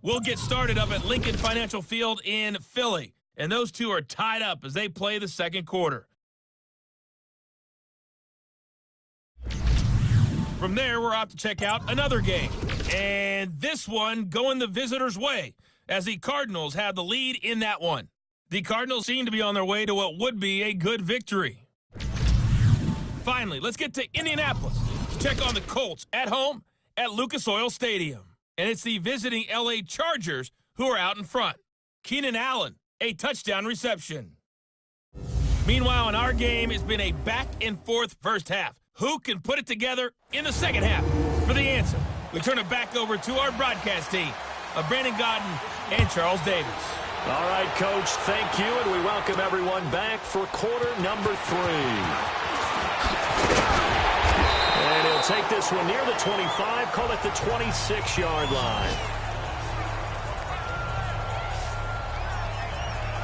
We'll get started up at Lincoln Financial Field in Philly, and those two are tied up as they play the second quarter. From there, we're off to check out another game. And this one going the visitors' way as the Cardinals have the lead in that one. The Cardinals seem to be on their way to what would be a good victory. Finally, let's get to Indianapolis to check on the Colts at home at Lucas Oil Stadium. And it's the visiting LA Chargers who are out in front. Keenan Allen, a touchdown reception. Meanwhile, in our game, it's been a back-and-forth first half. Who can put it together in the second half? For the answer, we turn it back over to our broadcast team of Brandon Godden and Charles Davis. All right, Coach, thank you, and we welcome everyone back for quarter number 3. And he'll take this one near the 25, call it the 26-yard line.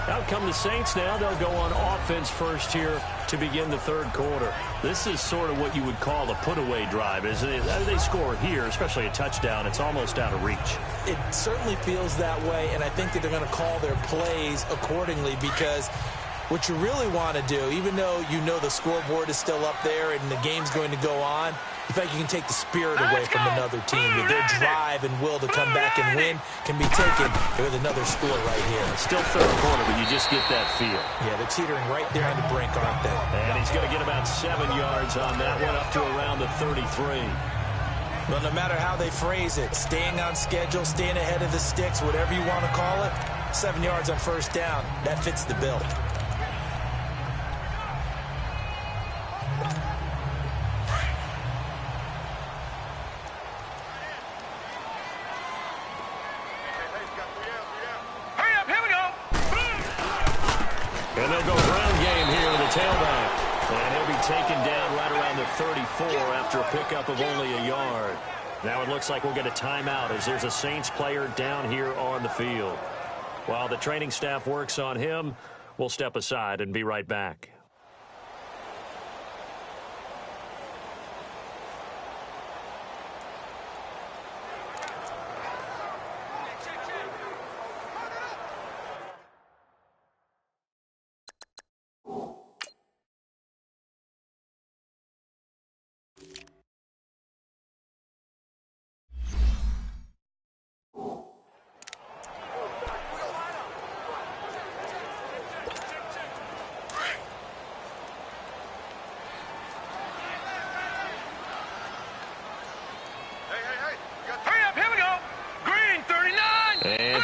Out come the Saints now. They'll go on offense first here to begin the third quarter. This is sort of what you would call a put-away drive, isn't it? They score here, especially a touchdown. It's almost out of reach. It certainly feels that way, and I think that they're going to call their plays accordingly because what you really want to do, even though you know the scoreboard is still up there and the game's going to go on, in fact, you can take the spirit away from another team. Their drive and will to come back and win can be taken with another score right here. It's still third quarter, but you just get that feel. Yeah, they're teetering right there on the brink, aren't they? And he's going to get about 7 yards on that one, up to around the 33. Well, no matter how they phrase it, staying on schedule, staying ahead of the sticks, whatever you want to call it, 7 yards on first down, that fits the bill. And they'll go ground game here to the tailback. And he'll be taken down right around the 34 after a pickup of only a yard. Now it looks like we'll get a timeout as there's a Saints player down here on the field. While the training staff works on him, we'll step aside and be right back.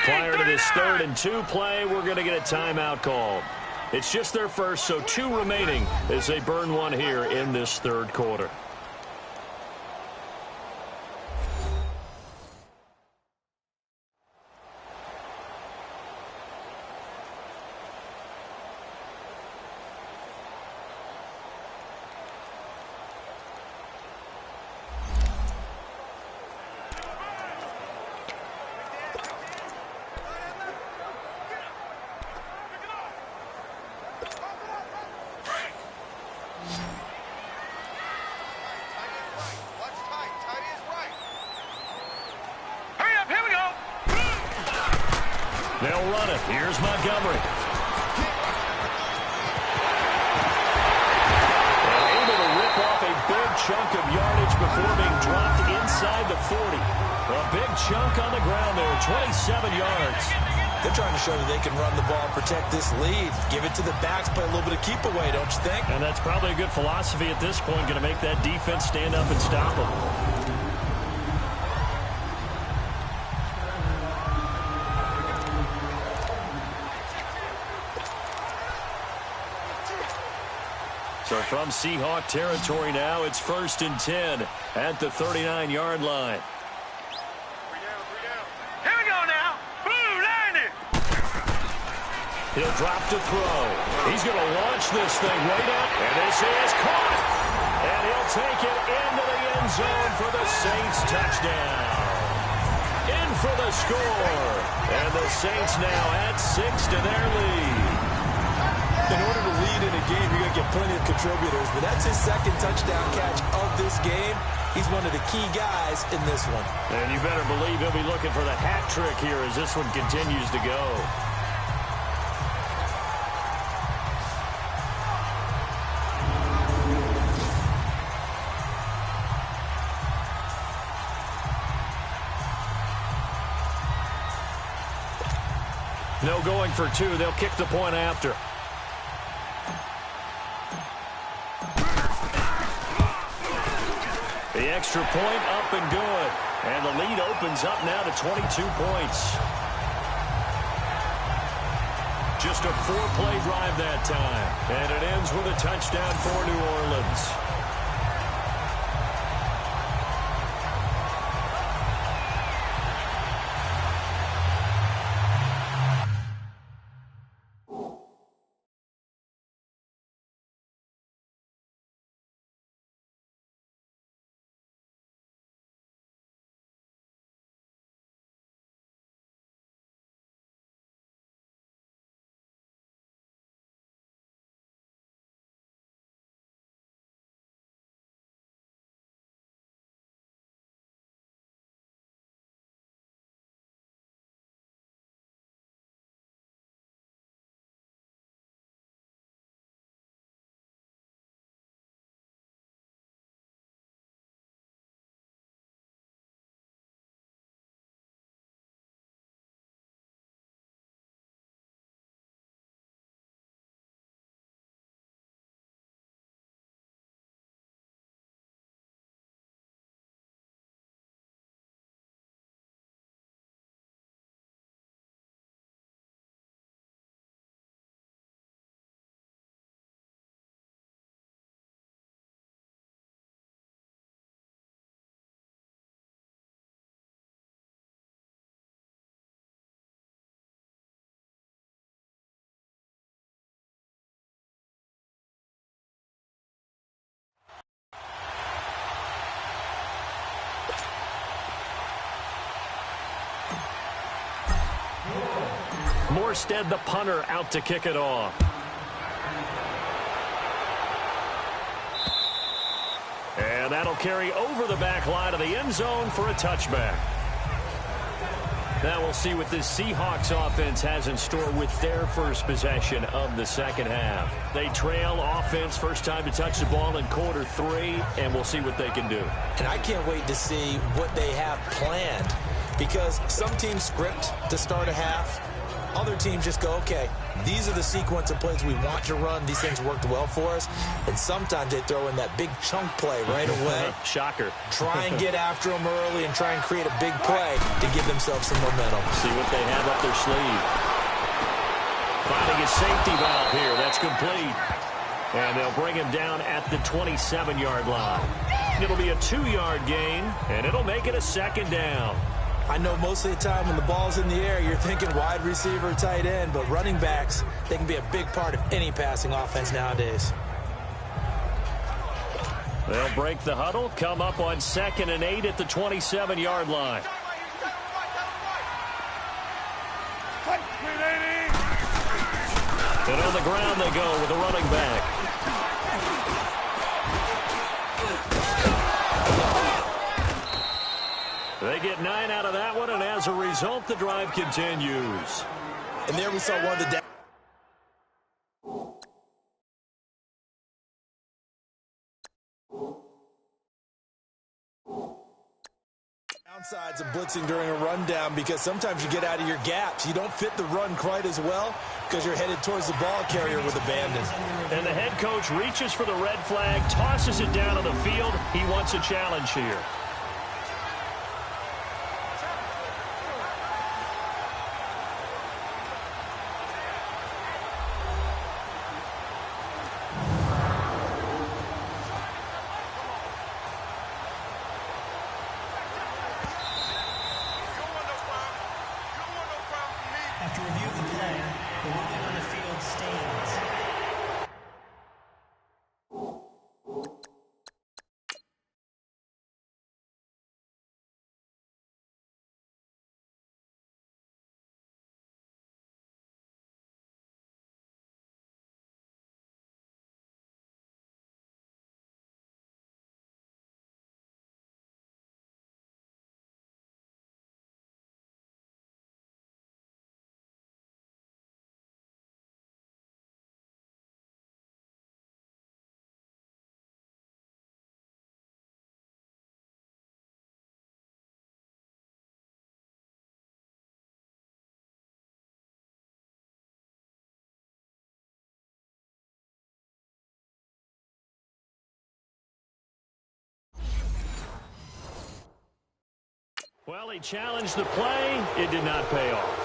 prior to this 3rd and 2 play, we're going to get a timeout called. It's just their first, so 2 remaining as they burn one here in this 3rd quarter. They'll run it. Here's Montgomery. And able to rip off a big chunk of yardage before being dropped inside the 40. A big chunk on the ground there, 27 yards. They're trying to show that they can run the ball and protect this lead. Give it to the backs, play a little bit of keep away, don't you think? And that's probably a good philosophy at this point, going to make that defense stand up and stop them. So from Seahawk territory now, it's 1st and 10 at the 39-yard line. Here we go now. Boom, landed. He'll drop to throw. He's going to launch this thing right out. And this is caught. And he'll take it into the end zone for the Saints touchdown. In for the score. And the Saints now add 6 to their lead. In order to lead in a game, you're going to get plenty of contributors, but that's his 2nd touchdown catch of this game. He's one of the key guys in this one. And you better believe he'll be looking for the hat trick here as this one continues to go. No going for 2. They'll kick the point after. The extra point up and good. And the lead opens up now to 22 points. Just a 4-play drive that time. And it ends with a touchdown for New Orleans. Morstead, the punter, out to kick it off. And that'll carry over the back line of the end zone for a touchback. Now we'll see what this Seahawks offense has in store with their first possession of the second half. They trail offense, first time to touch the ball in quarter 3, and we'll see what they can do. And I can't wait to see what they have planned, because some teams script to start a half. Other teams just go, okay, these are the sequence of plays we want to run. These things worked well for us. And sometimes they throw in that big chunk play right away. Shocker. Try and get after them early and try and create a big play to give themselves some momentum. See what they have up their sleeve. Finding a safety valve here. That's complete. And they'll bring him down at the 27-yard line. It'll be a 2-yard gain, and it'll make it a second down. I know most of the time when the ball's in the air, you're thinking wide receiver, tight end, but running backs, they can be a big part of any passing offense nowadays. They'll break the huddle, come up on 2nd and 8 at the 27-yard line. And on the ground they go with the running back. They get 9 out of that one, and as a result, the drive continues. And there we saw one of the downsides of blitzing during a rundown, because sometimes you get out of your gaps. You don't fit the run quite as well because you're headed towards the ball carrier with abandon. And the head coach reaches for the red flag, tosses it down on the field. He wants a challenge here. After review of the play, the ruling on the field stands. Well, he challenged the play. It did not pay off.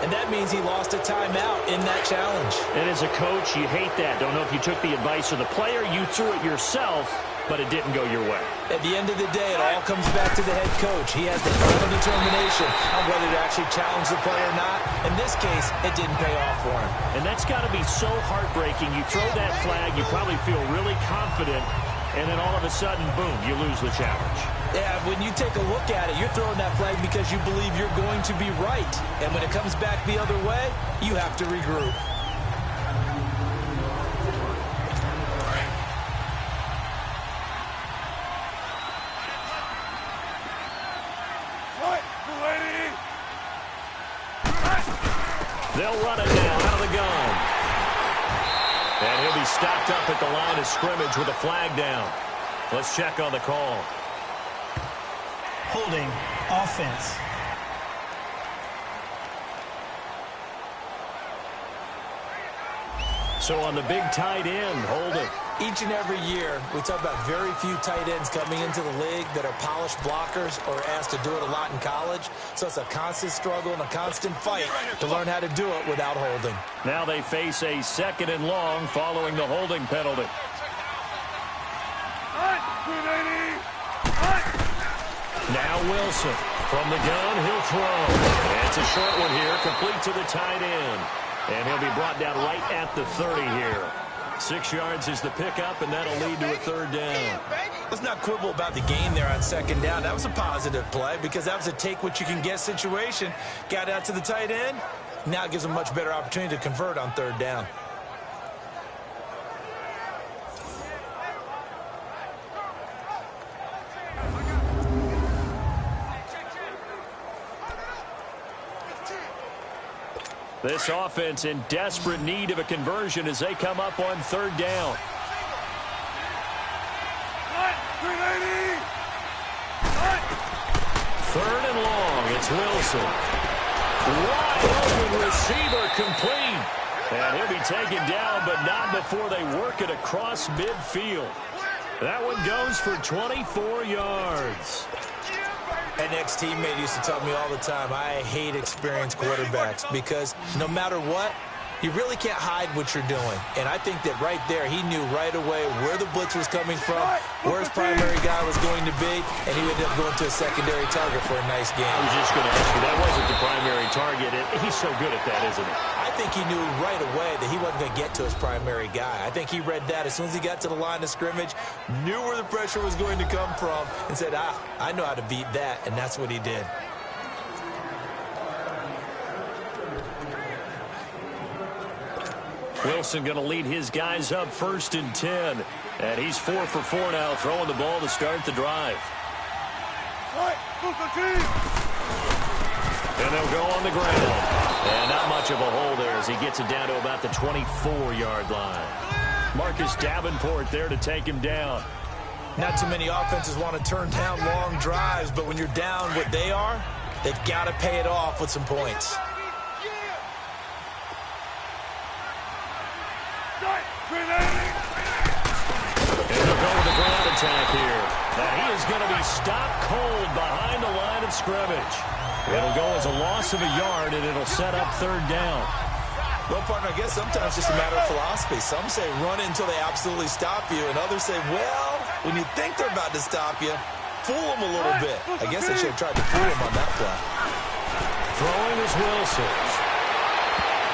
And that means he lost a timeout in that challenge. And as a coach, you hate that. Don't know if you took the advice of the player. You threw it yourself, but it didn't go your way. At the end of the day, it all comes back to the head coach. He has the final determination on whether to actually challenge the play or not. In this case, it didn't pay off for him. And that's got to be so heartbreaking. You throw that flag, you probably feel really confident, and then all of a sudden, boom, you lose the challenge. Yeah, when you take a look at it, you're throwing that flag because you believe you're going to be right. And when it comes back the other way, you have to regroup. They'll run it now out of the gun. And he'll be stopped up at the line of scrimmage with a flag down. Let's check on the call. Holding offense. So on the big tight end, holding. Each and every year, we talk about very few tight ends coming into the league that are polished blockers or asked to do it a lot in college. So it's a constant struggle and a constant fight to learn how to do it without holding. Now they face a 2nd and long following the holding penalty. Now Wilson from the gun, he'll throw. And it's a short one here, complete to the tight end. And he'll be brought down right at the 30 here. 6 yards is the pickup, and that'll lead to a 3rd down. Let's not quibble about the gain there on 2nd down. That was a positive play because that was a take-what-you-can-get situation. Got out to the tight end. Now it gives them a much better opportunity to convert on 3rd down. This offense in desperate need of a conversion as they come up on 3rd down. Third and long. It's Wilson. Wide open receiver complete. And he'll be taken down, but not before they work it across midfield. That one goes for 24 yards. An ex-teammate used to tell me all the time, I hate experienced quarterbacks because no matter what, you really can't hide what you're doing. And I think that right there, he knew right away where the blitz was coming from, where his primary guy was going to be, and he ended up going to a secondary target for a nice game. I was just going to ask you, that wasn't the primary target. He's so good at that, isn't he? I think he knew right away that he wasn't going to get to his primary guy. I think he read that as soon as he got to the line of scrimmage, knew where the pressure was going to come from, and said, I know how to beat that, and that's what he did. Wilson going to lead his guys up 1st and 10. And he's 4 for 4 now, throwing the ball to start the drive. And they'll go on the ground. And not much of a hole there as he gets it down to about the 24-yard line. Marcus Davenport there to take him down. Not too many offenses want to turn down long drives, but when you're down what they are, they've got to pay it off with some points. And they'll go with the ground attack here. Now he is going to be stopped cold behind the line of scrimmage. It'll go as a loss of a yard, and it'll set up 3rd down. Well, partner, I guess sometimes it's just a matter of philosophy. Some say run it until they absolutely stop you, and others say, well, when you think they're about to stop you, fool them a little bit. I guess they should have tried to fool them on that play. Throwing is Wilson.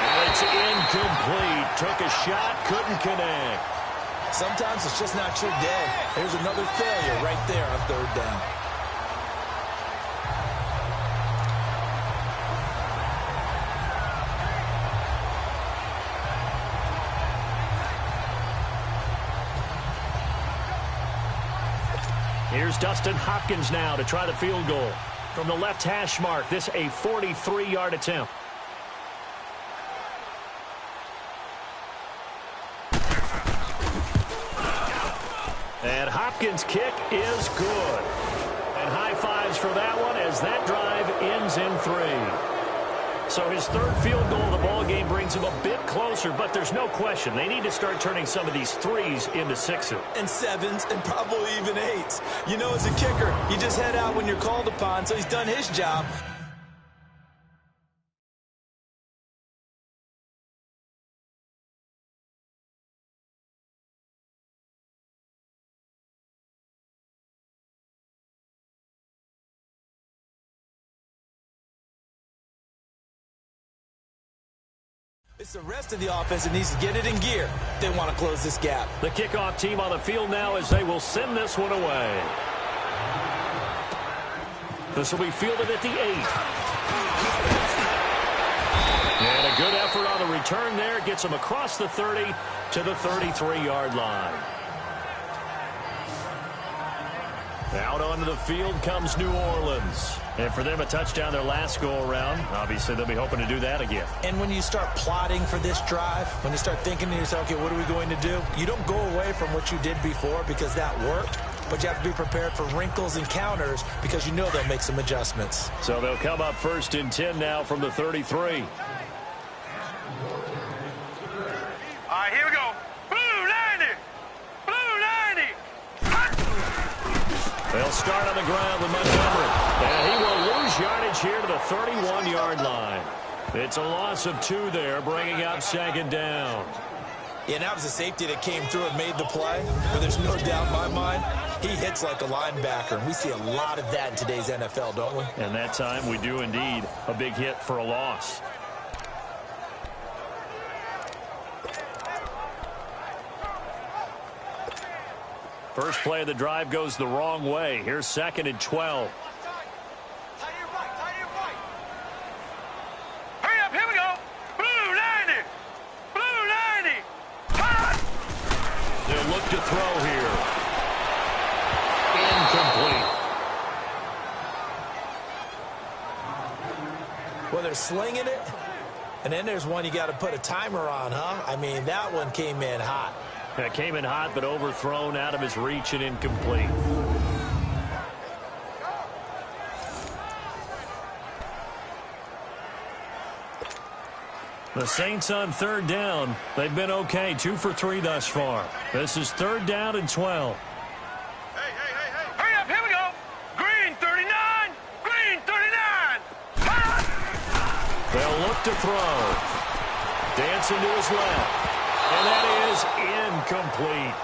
And it's incomplete. Took a shot, couldn't connect. Sometimes it's just not your day. There's another failure right there on 3rd down. Here's Dustin Hopkins now to try the field goal. From the left hash mark, this a 43-yard attempt. And Hopkins' kick is good. And high fives for that one as that drive ends in 3. So his 3rd field goal of the ball game brings him a bit closer, but there's no question they need to start turning some of these 3s into 6s. And 7s and probably even 8s. You know, as a kicker, you just head out when you're called upon, so he's done his job. It's the rest of the offense that needs to get it in gear if they want to close this gap. The kickoff team on the field now as they will send this one away. This will be fielded at the 8. And a good effort on the return there. Gets them across the 30 to the 33-yard line. Out onto the field comes New Orleans. And for them, a touchdown their last go-around. Obviously, they'll be hoping to do that again. And when you start plotting for this drive, when you start thinking to yourself, okay, what are we going to do? You don't go away from what you did before because that worked, but you have to be prepared for wrinkles and counters because you know they'll make some adjustments. So they'll come up 1st and 10 now from the 33. All right, here we go. Blue 90! Blue 90! They'll start on the ground with Montgomery. And he will lose yardage here to the 31-yard line. It's a loss of 2 there, bringing up 2nd down. Yeah, and that was a safety that came through and made the play. But there's no doubt in my mind, he hits like a linebacker. And we see a lot of that in today's NFL, don't we? And that time we do indeed. A big hit for a loss. First play of the drive goes the wrong way. Here's 2nd and 12. Hurry up, here we go. Blue 90! Blue 90! Hot! They'll look to throw here. Incomplete. Well, they're slinging it. And then there's one you got to put a timer on, huh? I mean, that one came in hot. That came in hot, but overthrown out of his reach and incomplete. The Saints on third down. They've been okay, 2 for 3 thus far. This is 3rd down and 12. Hurry up, here we go. Green 39, green 39. They'll look to throw. Dancing to his left. And that is incomplete.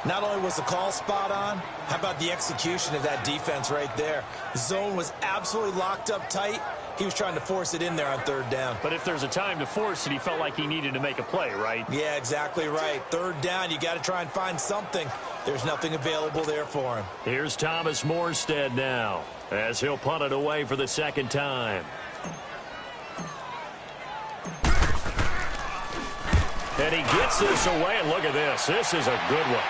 Not only was the call spot on, how about the execution of that defense right there? The zone was absolutely locked up tight. He was trying to force it in there on 3rd down. But if there's a time to force it, he felt like he needed to make a play, right? Yeah, exactly right. 3rd down, you got to try and find something. There's nothing available there for him. Here's Thomas Morstead now, as he'll punt it away for the 2nd time. And he gets this away, and look at this. This is a good one.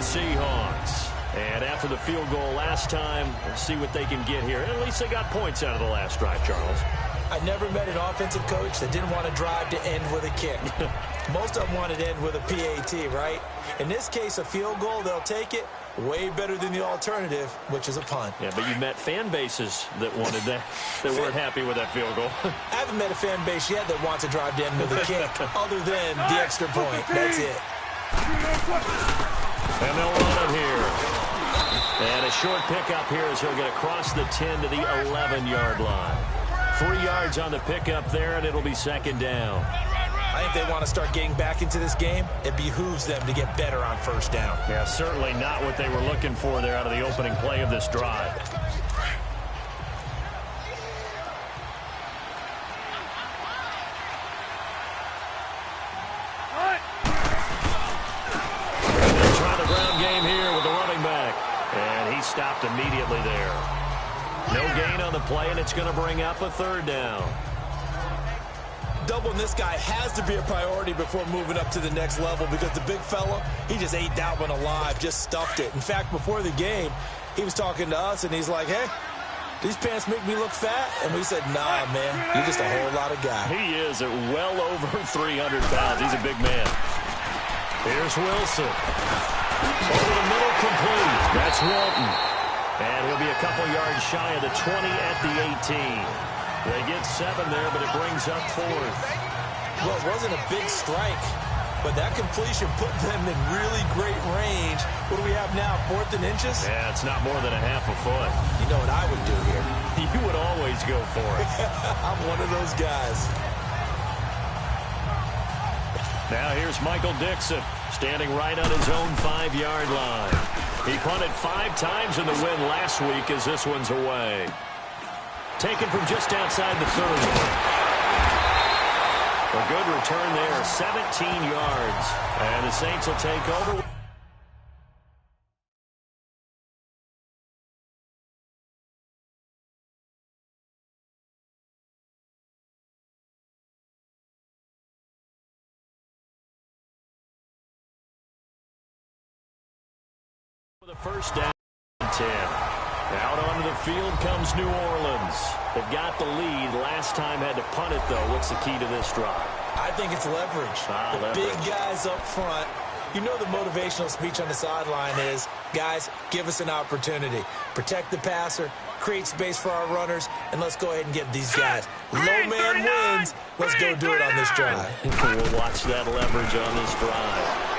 Seahawks. And after the field goal last time, we'll see what they can get here. At least they got points out of the last drive, Charles. I never met an offensive coach that didn't want to drive to end with a kick. Most of them wanted to end with a PAT, right? In this case, a field goal, they'll take it. Way better than the alternative, which is a punt. Yeah, but you met fan bases that wanted that, that weren't happy with that field goal. I haven't met a fan base yet that wants to drive to end with a kick, other than the extra point. That's it. And they'll run it here. And a short pickup here as he'll get across the 10 to the 11-yard line. 3 yards on the pickup there, and it'll be 2nd down. I think they want to start getting back into this game. It behooves them to get better on 1st down. Yeah, certainly not what they were looking for there out of the opening play of this drive. Stopped immediately there. No gain on the play, and it's going to bring up a 3rd down. Doubling this guy has to be a priority before moving up to the next level, because the big fella, he just ate that one alive, just stuffed it. In fact, before the game, he was talking to us, and he's like, hey, these pants make me look fat? And we said, nah, man, you're just a whole lot of guy. He is at well over 300 pounds. He's a big man. Here's Wilson. Over the middle, complete. That's Walton. And he'll be a couple yards shy of the 20 at the 18. They get 7 there, but it brings up 4th. Well, it wasn't a big strike, but that completion put them in really great range. What do we have now, 4th and inches? Yeah, it's not more than a half a foot. You know what I would do here? You would always go for it. I'm one of those guys. Now here's Michael Dixon, standing right on his own 5-yard line. He punted 5 times in the win last week as this one's away. Taken from just outside the 30. A good return there, 17 yards. And the Saints will take over. The 1st down, 10. Out onto the field comes New Orleans. They've got the lead. Last time had to punt it, though. What's the key to this drive? I think it's leverage. The big guys up front. You know the motivational speech on the sideline is, guys, give us an opportunity. Protect the passer, create space for our runners, and let's go ahead and get these guys. Low man wins. Let's go do it on this drive. We'll watch that leverage on this drive.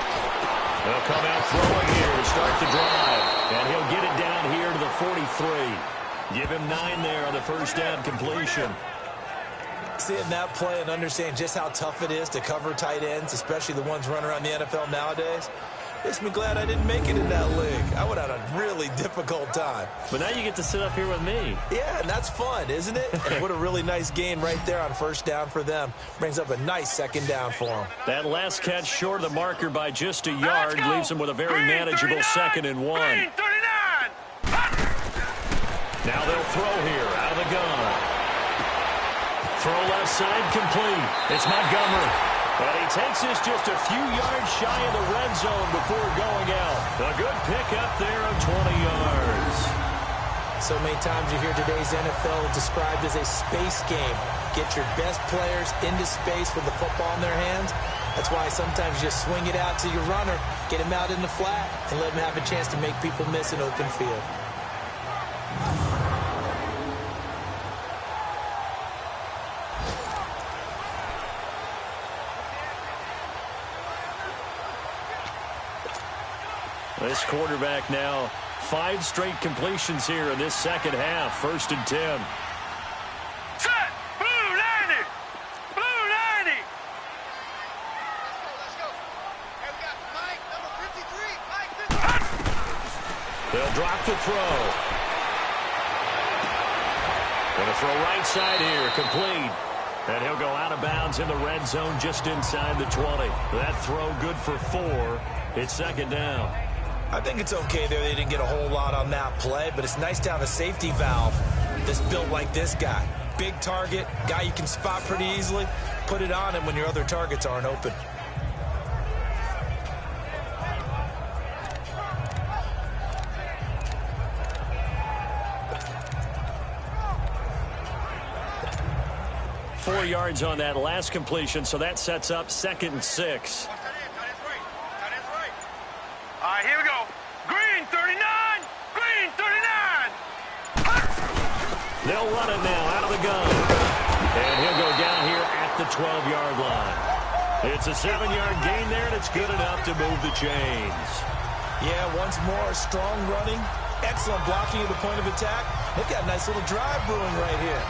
They'll come out throwing here to start the drive. And he'll get it down here to the 43. Give him 9 there on the 1st down completion. Seeing that play and understand just how tough it is to cover tight ends, especially the ones running around the NFL nowadays, makes me glad I didn't make it in that league. I would have had a really difficult time. But now you get to sit up here with me. Yeah, and that's fun, isn't it? And what a really nice gain right there on 1st down for them. Brings up a nice 2nd down for them. That last catch short of the marker by just a yard leaves them with a very manageable 2nd and 1. Green 39. Now they'll throw here out of the gun. Throw left side complete. It's Montgomery. And he takes this just a few yards shy of the red zone before going out. A good pickup there of 20 yards. So many times you hear today's NFL described as a space game. Get your best players into space with the football in their hands. That's why sometimes you just swing it out to your runner, get him out in the flat, and let him have a chance to make people miss an open field. This quarterback now, 5 straight completions here in this second half. 1st and 10. Set! Blue 90! Blue 90! Let's go. And we got Mike, number 53. Mike 53. They'll drop the throw. Gonna throw right side here, complete. And he'll go out of bounds in the red zone just inside the 20. That throw good for 4. It's 2nd down. I think it's okay there. They didn't get a whole lot on that play, but it's nice to have a safety valve that's built like this guy. Big target, guy you can spot pretty easily. Put it on him when your other targets aren't open. Four yards on that last completion, so that sets up 2nd and 6. All right, here we go. Green 39! Green 39! They'll run it now out of the gun. And he'll go down here at the 12-yard line. It's a 7-yard gain there, and it's good enough to move the chains. Yeah, once more, strong running, excellent blocking at the point of attack. They've got a nice little drive brewing right here.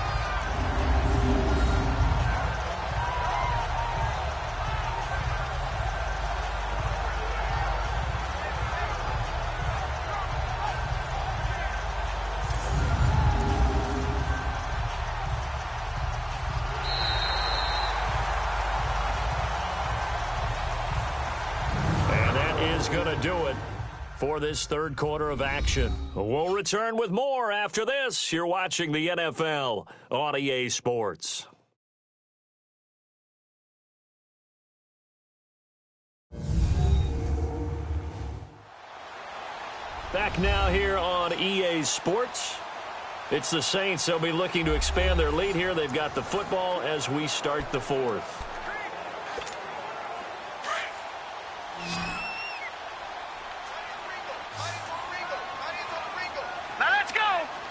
Going to do it for this 3rd quarter of action. We'll return with more after this. You're watching the NFL on EA Sports. Back now here on EA Sports. It's the Saints. They'll be looking to expand their lead here. They've got the football as we start the 4th. Now let's go!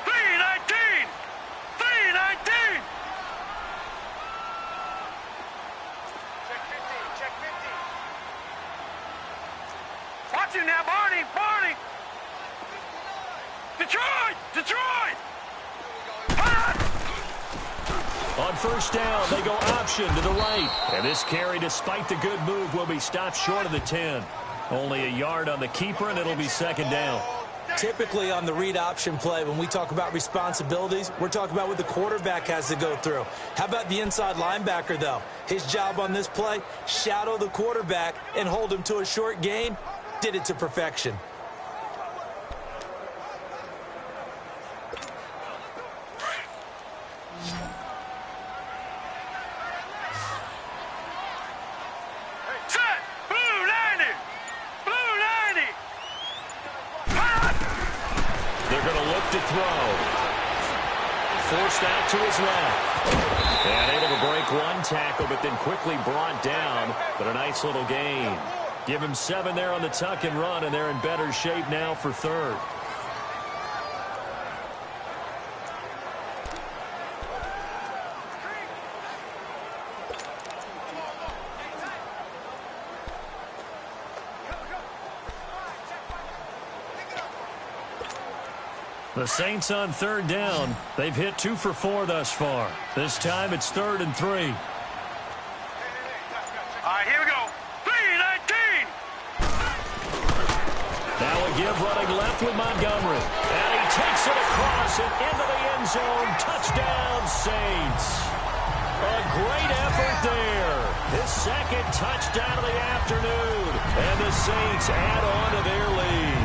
319! 319! Check 50. Watch him now, Barney! Barney! Detroit! Detroit! On 1st down, they go option to the right. And this carry, despite the good move, will be stopped short of the 10. Only a yard on the keeper, and it'll be 2nd down. Typically on the read option play, when we talk about responsibilities, we're talking about what the quarterback has to go through. How about the inside linebacker, though? His job on this play, shadow the quarterback and hold him to a short gain. Did it to perfection. Set! Blue 90! Blue 90! They're going to look to throw. Forced out to his left. And able to break one tackle, but then quickly brought down. But a nice little gain. Give him 7 there on the tuck and run, and they're in better shape now for 3rd. The Saints on 3rd down. They've hit 2 for 4 thus far. This time it's 3rd and 3. All right, here we go. 319! Now a give running left with Montgomery. And he takes it across and into the end zone. Touchdown, Saints. A great effort there. His 2nd touchdown of the afternoon. And the Saints add on to their lead.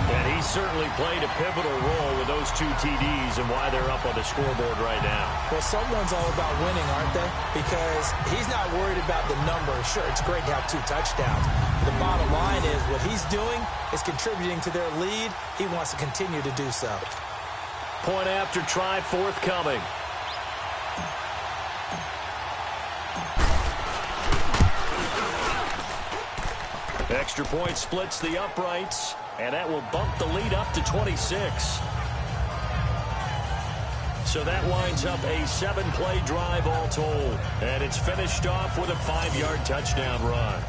And he certainly played a pivotal role with those 2 TDs and why they're up on the scoreboard right now. Well, someone's all about winning, aren't they? Because he's not worried about the number. Sure, it's great to have 2 touchdowns. The bottom line is what he's doing is contributing to their lead. He wants to continue to do so. Point after try forthcoming. Extra point splits the uprights, and that will bump the lead up to 26. So that winds up a 7-play drive all told, and it's finished off with a 5-yard touchdown run.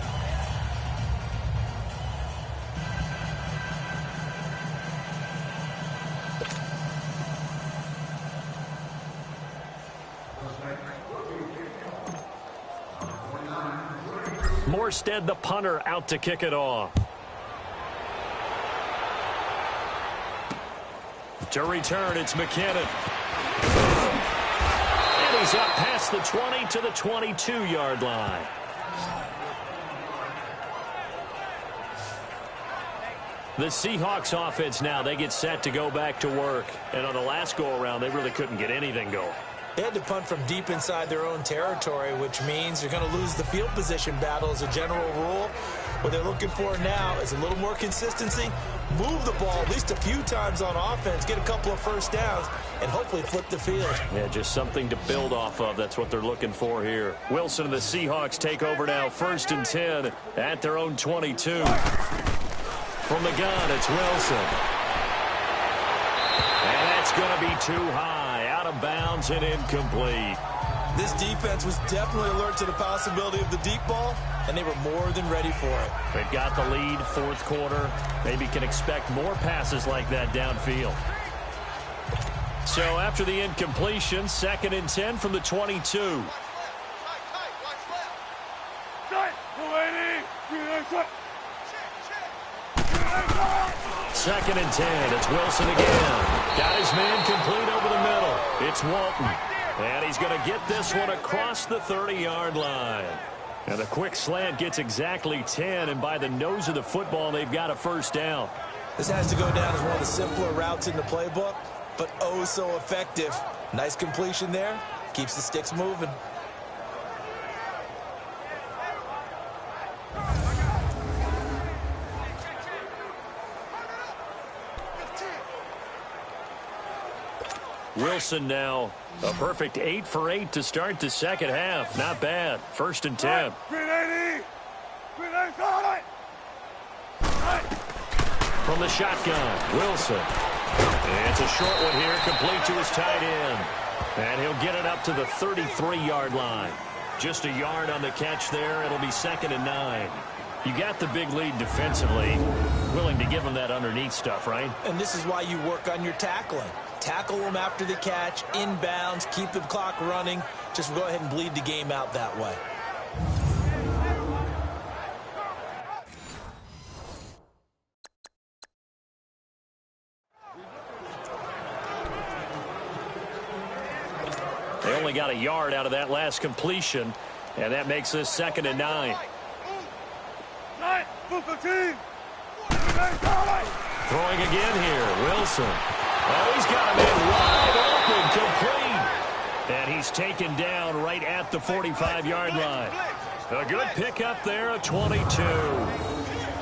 Morstead, the punter, out to kick it off. To return, it's McKinnon. And he's up past the 20 to the 22-yard line. The Seahawks offense now, they get set to go back to work. And on the last go-around, they really couldn't get anything going. They had to punt from deep inside their own territory, which means you're going to lose the field position battle as a general rule. What they're looking for now is a little more consistency, move the ball at least a few times on offense, get a couple of first downs, and hopefully flip the field. Yeah, just something to build off of. That's what they're looking for here. Wilson and the Seahawks take over now, 1st and 10 at their own 22. From the gun, it's Wilson. And that's going to be too high, out of bounds and incomplete. This defense was definitely alert to the possibility of the deep ball, and they were more than ready for it. They've got the lead, 4th quarter. Maybe can expect more passes like that downfield. So after the incompletion, 2nd and 10 from the 22. Tight, watch left. 2nd and 10. It's Wilson again. Got his man complete over the middle. It's Walton. And he's going to get this one across the 30-yard line. And the quick slant gets exactly 10, and by the nose of the football, they've got a first down. This has to go down as one of the simpler routes in the playbook, but oh so effective. Nice completion there. Keeps the sticks moving. Wilson now a perfect 8 for 8 to start the second half. Not bad. 1st and 10. From the shotgun, Wilson. And it's a short one here, complete to his tight end. And he'll get it up to the 33-yard line. Just a yard on the catch there. It'll be 2nd and 9. You got the big lead defensively. Willing to give him that underneath stuff, right? And this is why you work on your tackling. Tackle them after the catch, inbounds, keep the clock running. Just go ahead and bleed the game out that way. They only got a yard out of that last completion, and that makes this 2nd and 9. Throwing again here, Wilson. Oh, he's got him in wide open, complete. And he's taken down right at the 45-yard line. A good pickup there, a 22.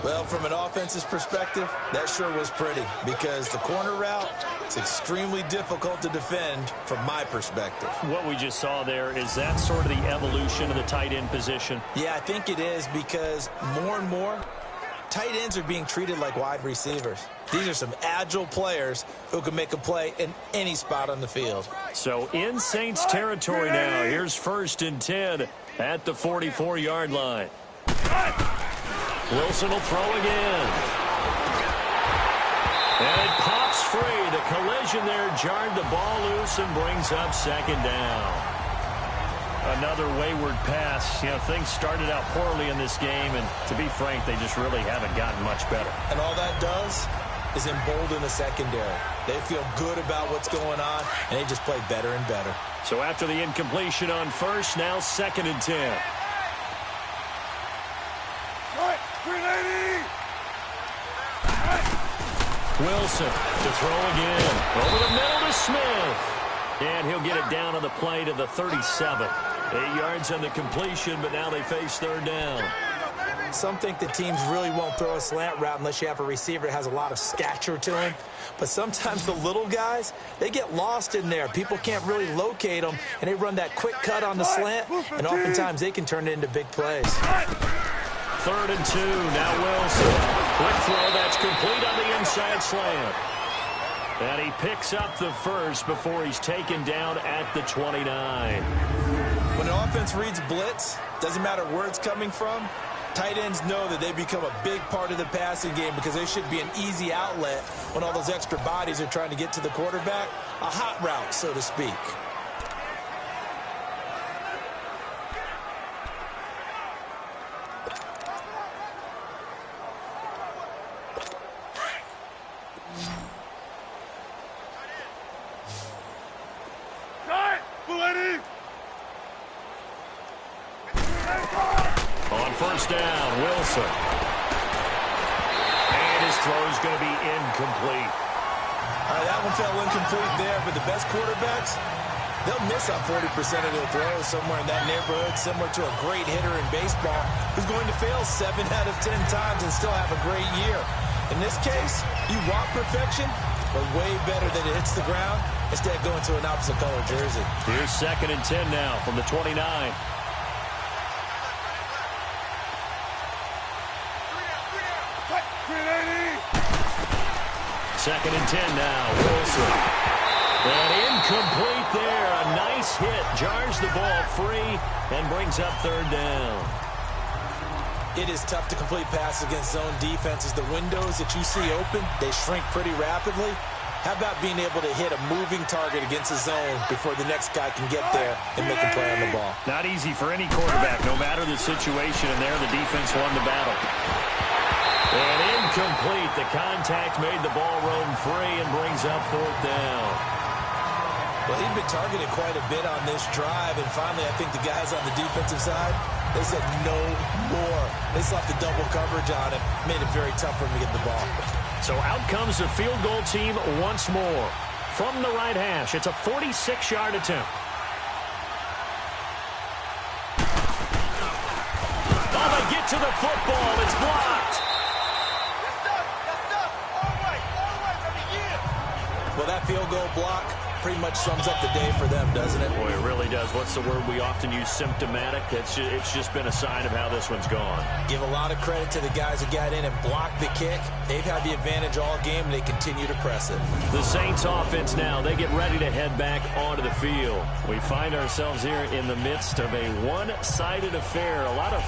Well, from an offense's perspective, that sure was pretty because the corner route is extremely difficult to defend from my perspective. What we just saw there, is that sort of the evolution of the tight end position? Yeah, I think it is because more and more, tight ends are being treated like wide receivers. These are some agile players who can make a play in any spot on the field. So in Saints territory now, here's 1st and 10 at the 44-yard line. Wilson will throw again. And it pops free. The collision there jarred the ball loose and brings up 2nd down. Another wayward pass. You know, things started out poorly in this game, and to be frank, they just really haven't gotten much better. And all that does is embolden the secondary. They feel good about what's going on, and they just play better and better. So after the incompletion on 1st, now 2nd and 10. Wilson to throw again. Over the middle to Smith. And he'll get it down on the play to the 37. 8 yards on the completion, but now they face 3rd down. Some think that teams really won't throw a slant route unless you have a receiver that has a lot of stature to him. But sometimes the little guys, they get lost in there. People can't really locate them, and they run that quick cut on the slant, and oftentimes they can turn it into big plays. 3rd and 2. Now Wilson. Quick throw that's complete on the inside slant. And he picks up the first before he's taken down at the 29. When an offense reads blitz, doesn't matter where it's coming from, tight ends know that they become a big part of the passing game because they should be an easy outlet when all those extra bodies are trying to get to the quarterback. A hot route, so to speak. On 1st down, Wilson. And his throw is going to be incomplete. All right, that one fell incomplete there, but the best quarterbacks, they'll miss on 40% of their throws somewhere in that neighborhood, similar to a great hitter in baseball who's going to fail 7 out of 10 times and still have a great year. In this case, you want perfection, but way better that it hits the ground instead of going to an opposite color jersey. Here's 2nd and 10 now from the 29. 2nd and 10 now. Wilson. And incomplete there. A nice hit. Jars the ball free and brings up 3rd down. It is tough to complete passes against zone defenses. The windows that you see open, they shrink pretty rapidly. How about being able to hit a moving target against a zone before the next guy can get there and make a play on the ball? Not easy for any quarterback, no matter the situation. And there, the defense won the battle. And incomplete. The contact made the ball roam free and brings up 4th down. Well, he'd been targeted quite a bit on this drive, and finally I think the guys on the defensive side, they said no more. They slapped the double coverage on him, made it very tough for him to get the ball. So out comes the field goal team once more. From the right hash, it's a 46-yard attempt. Oh, they get to the football. It's blocked. Well, that field goal block pretty much sums up the day for them, doesn't it? Boy, it really does. What's the word we often use? Symptomatic. It's just been a sign of how this one's gone. Give a lot of credit to the guys who got in and blocked the kick. They've had the advantage all game, and they continue to press it. The Saints offense now, they get ready to head back onto the field. We find ourselves here in the midst of a one-sided affair. A lot of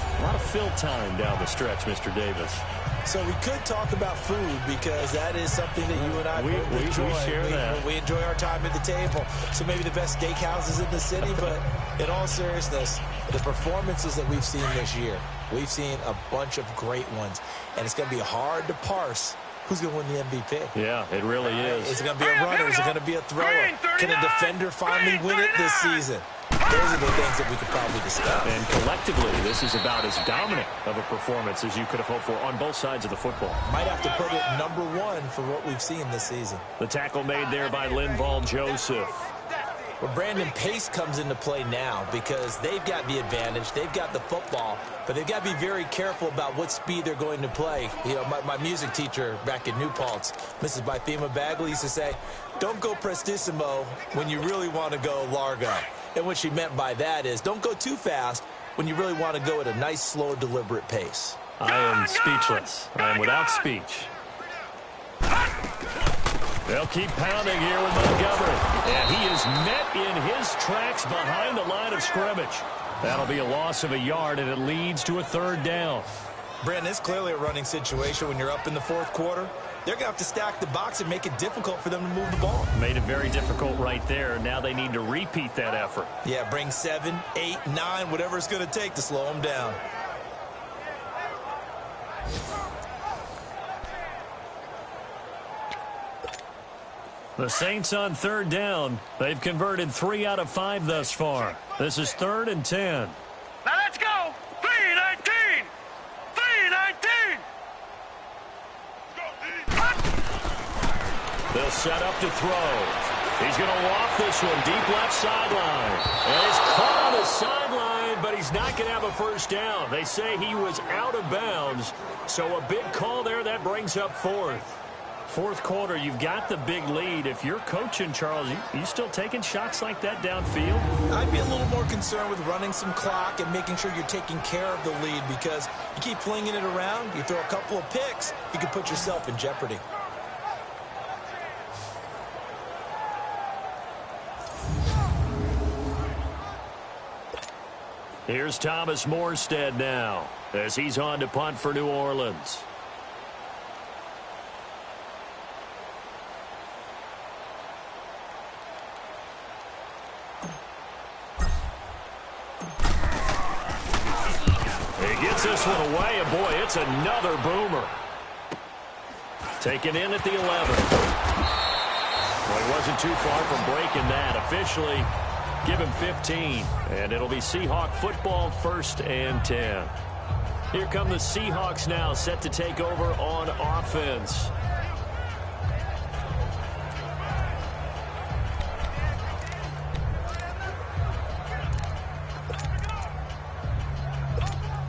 fill time down the stretch, Mr. Davis. So we could talk about food because that is something that you and I enjoy. We share that. We enjoy our time at the table. So maybe the best steakhouses in the city, but in all seriousness, the performances that we've seen this year, we've seen a bunch of great ones, and it's going to be hard to parse who's going to win the MVP. Yeah, it really is. Is it going to be a runner? Is it going to be a thrower? Can a defender finally win it this season? Those are the things that we could probably discuss. And collectively, this is about as dominant of a performance as you could have hoped for on both sides of the football. Might have to put it #1 for what we've seen this season. The tackle made there by Linval Joseph. Well, Brandon, pace comes into play now because they've got the advantage. They've got the football, but they've got to be very careful about what speed they're going to play. You know, my music teacher back in New Paltz, Mrs. Bythema Bagley, used to say, don't go prestissimo when you really want to go largo. And what she meant by that is don't go too fast when you really want to go at a nice, slow, deliberate pace. I am speechless. I am without speech. They'll keep pounding here with Montgomery. And he is met in his tracks behind the line of scrimmage. That'll be a loss of a yard, and it leads to a 3rd down. Brandon, it's clearly a running situation when you're up in the 4th quarter. They're going to have to stack the box and make it difficult for them to move the ball. Made it very difficult right there. Now they need to repeat that effort. Yeah, bring 7, 8, 9, whatever it's going to take to slow them down. The Saints on 3rd down. They've converted 3 out of 5 thus far. This is 3rd and 10. Now let's go. 3-19. 3-19. They'll set up to throw. He's going to loft this one deep left sideline. And it's caught on the sideline it, but he's not going to have a first down. They say he was out of bounds, so a big call there. That brings up fourth. Fourth quarter, you've got the big lead. If you're coaching, Charles, you still taking shots like that downfield? I'd be a little more concerned with running some clock and making sure you're taking care of the lead, because you keep flinging it around, you throw a couple of picks, you could put yourself in jeopardy. Here's Thomas Morstead now as he's on to punt for New Orleans. He gets this one away, and boy, it's another boomer. Taken in at the 11. Well, he wasn't too far from breaking that. Officially, give him 15, and it'll be Seahawk football, 1st and 10. Here come the Seahawks now, set to take over on offense.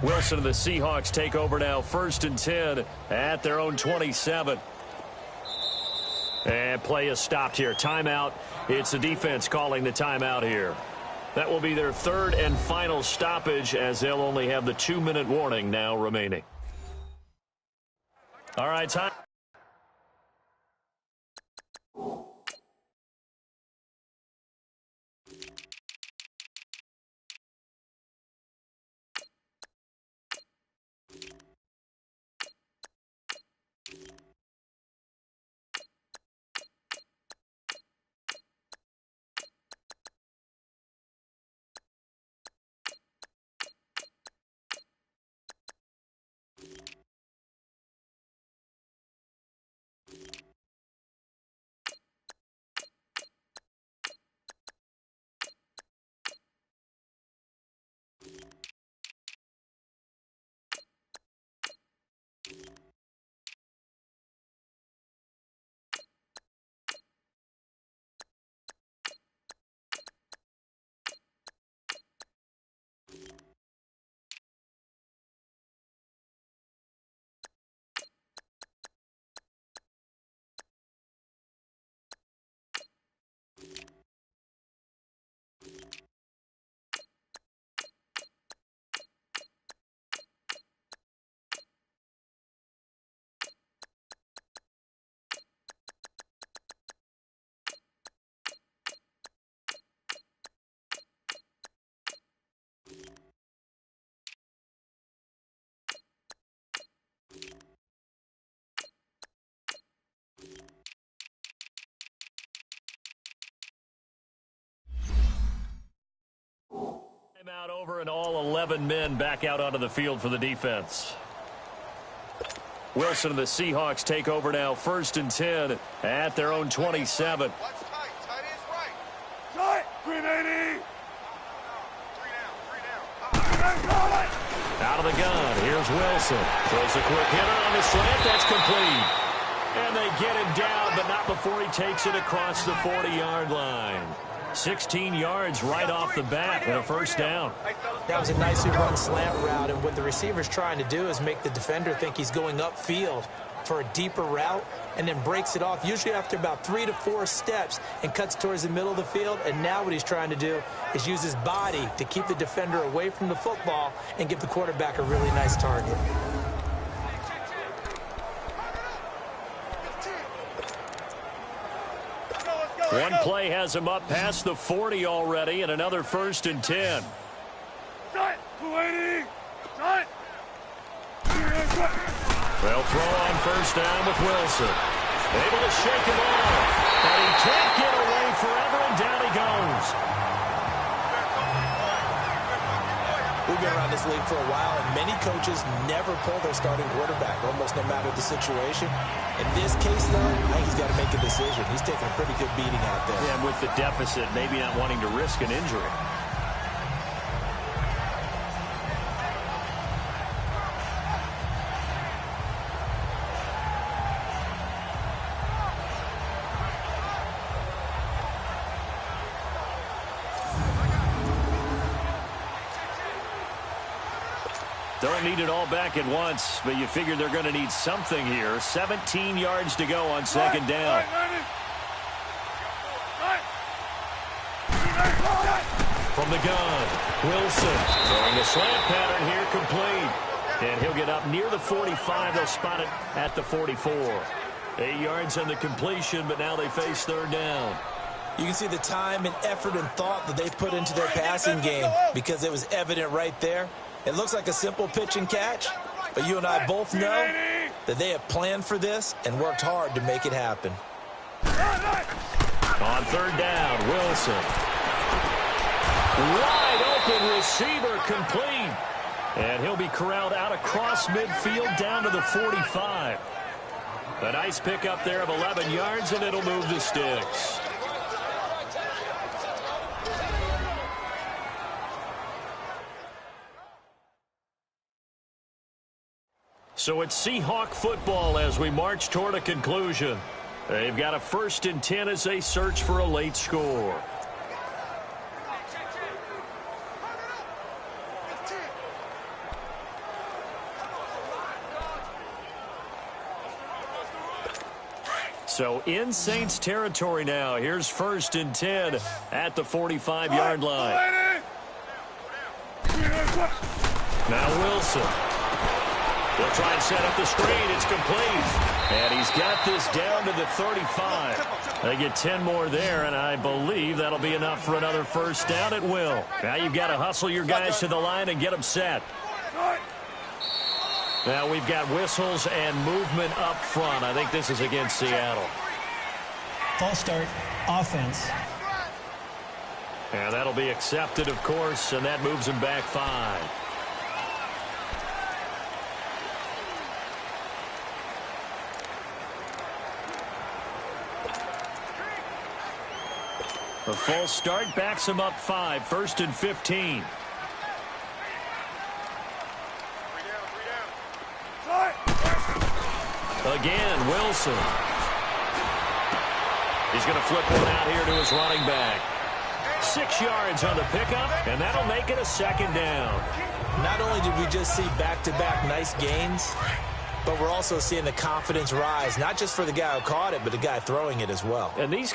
Wilson and the Seahawks take over now, 1st and 10 at their own 27. And play is stopped here. Timeout. It's the defense calling the timeout here. That will be their 3rd and final stoppage, as they'll only have the 2-minute warning now remaining. All right, time. Timeout over, and all 11 men back out onto the field for the defense. Wilson and the Seahawks take over now, 1st and 10 at their own 27. Watch tight. Tight ends right. Tight. 380. Three down. Out of the gun, here's Wilson. Throws a quick hitter on the slant. That's complete. And they get him down, but not before he takes it across the 40-yard line. 16 yards right off the bat and a first down. That was a nicely run slant route, and what the receiver's trying to do is make the defender think he's going upfield for a deeper route, and then breaks it off, usually after about 3 to 4 steps, and cuts towards the middle of the field. And now what he's trying to do is use his body to keep the defender away from the football and give the quarterback a really nice target. One play has him up past the 40 already, and another 1st and 10. Tight. 280. Tight. They'll throw on first down with Wilson. Able to shake him off, but he can't get away forever, and down he goes. We've been around this league for a while, and many coaches never pull their starting quarterback, almost no matter the situation. In this case, though, I think he's got to make a decision. He's taking a pretty good beating out there. Yeah, and with the deficit, maybe not wanting to risk an injury. Don't need it all back at once, but you figure they're going to need something here. 17 yards to go on second down. From the gun, Wilson throwing the slant pattern here, complete. And he'll get up near the 45. They'll spot it at the 44. 8 yards on the completion, but now they face third down. You can see the time and effort and thought that they put into their passing game because it was evident right there. It looks like a simple pitch and catch, but you and I both know that they have planned for this and worked hard to make it happen. On third down, Wilson. Wide open receiver, complete. And he'll be corralled out across midfield down to the 45. A nice pickup there of 11 yards, and it'll move the sticks. So it's Seahawk football as we march toward a conclusion. They've got a 1st and 10 as they search for a late score. So in Saints territory now. Here's 1st and 10 at the 45-yard line. Now Wilson. They'll try and set up the screen. It's complete. And he's got this down to the 35. They get 10 more there, and I believe that'll be enough for another first down. It will. Now you've got to hustle your guys to the line and get them set. Now we've got whistles and movement up front. I think this is against Seattle. False start, offense. And that'll be accepted, of course, and that moves him back 5. A false start backs him up 5, 1st and 15. Again, Wilson. He's going to flip one out here to his running back. 6 yards on the pickup, and that'll make it a 2nd down. Not only did we just see back-to-back nice gains, but we're also seeing the confidence rise, not just for the guy who caught it, but the guy throwing it as well. And these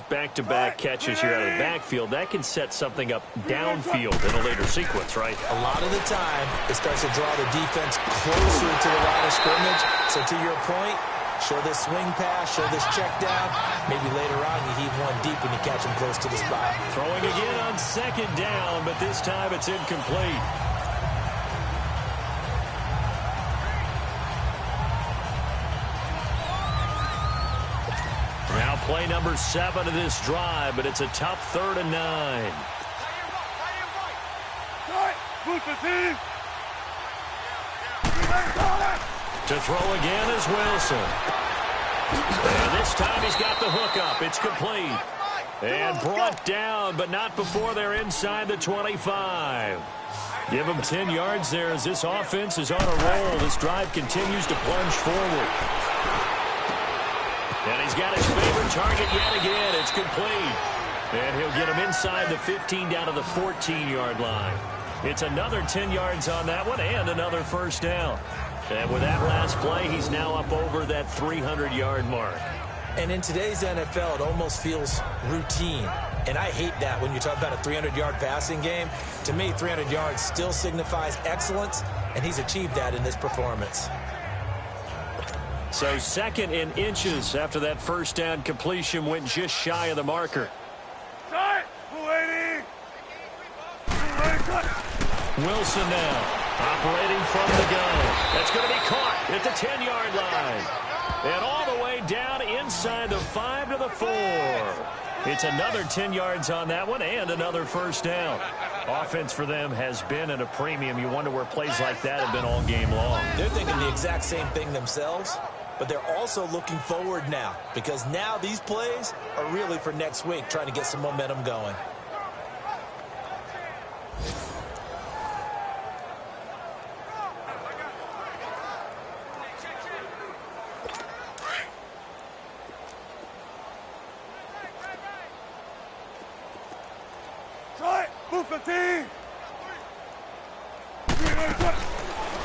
back-to-back catches here out of the backfield, that can set something up downfield in a later sequence, right? A lot of the time, it starts to draw the defense closer to the line of scrimmage. So to your point, show this swing pass, show this check down. Maybe later on you heave one deep when you catch him close to the spot. Throwing again on 2nd down, but this time it's incomplete. Now play number 7 of this drive, but it's a tough 3rd and 9. To throw again is Wilson. And this time he's got the hook up. It's complete. And brought down, but not before they're inside the 25. Give him 10 yards there as this offense is on a roll. This drive continues to plunge forward. And he's got his favorite target yet again. It's complete. And he'll get him inside the 15 down to the 14-yard line. It's another 10 yards on that one and another first down. And with that last play, he's now up over that 300-yard mark. And in today's NFL, it almost feels routine. And I hate that when you talk about a 300-yard passing game. To me, 300 yards still signifies excellence, and he's achieved that in this performance. So 2nd in inches after that first down completion went just shy of the marker. Wilson now operating from the gun. That's going to be caught at the 10-yard line. And all the way down inside the 5 to the 4. It's another 10 yards on that one and another first down. Offense for them has been at a premium. You wonder where plays like that have been all game long. They're thinking the exact same thing themselves, but they're also looking forward now because now these plays are really for next week, trying to get some momentum going.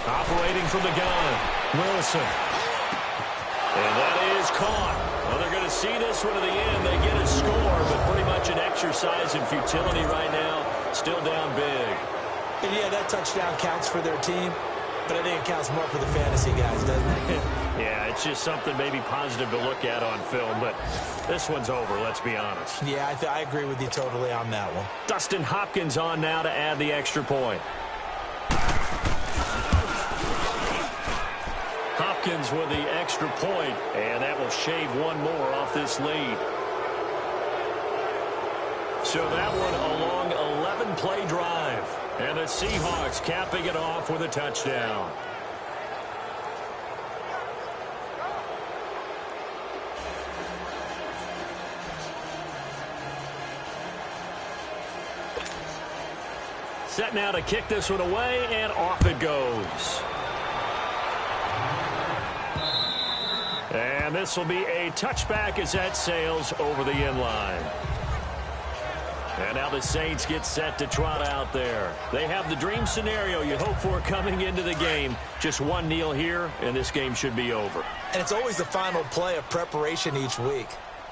Operating from the gun, Wilson. And that is caught. Well, they're going to see this one to the end. They get a score, but pretty much an exercise in futility right now. Still down big. And yeah, that touchdown counts for their team, but I think it counts more for the fantasy guys, doesn't it? Yeah, it's just something maybe positive to look at on film, but this one's over, let's be honest. Yeah, I agree with you totally on that one. Dustin Hopkins on now to add the extra point. Hopkins with the extra point, and that will shave one more off this lead. So that one a long 11-play drive, and the Seahawks capping it off with a touchdown. Set now to kick this one away, and off it goes. And this will be a touchback as that sails over the end line. And now the Saints get set to trot out there. They have the dream scenario you hope for coming into the game. Just one kneel here, and this game should be over. And it's always the final play of preparation each week.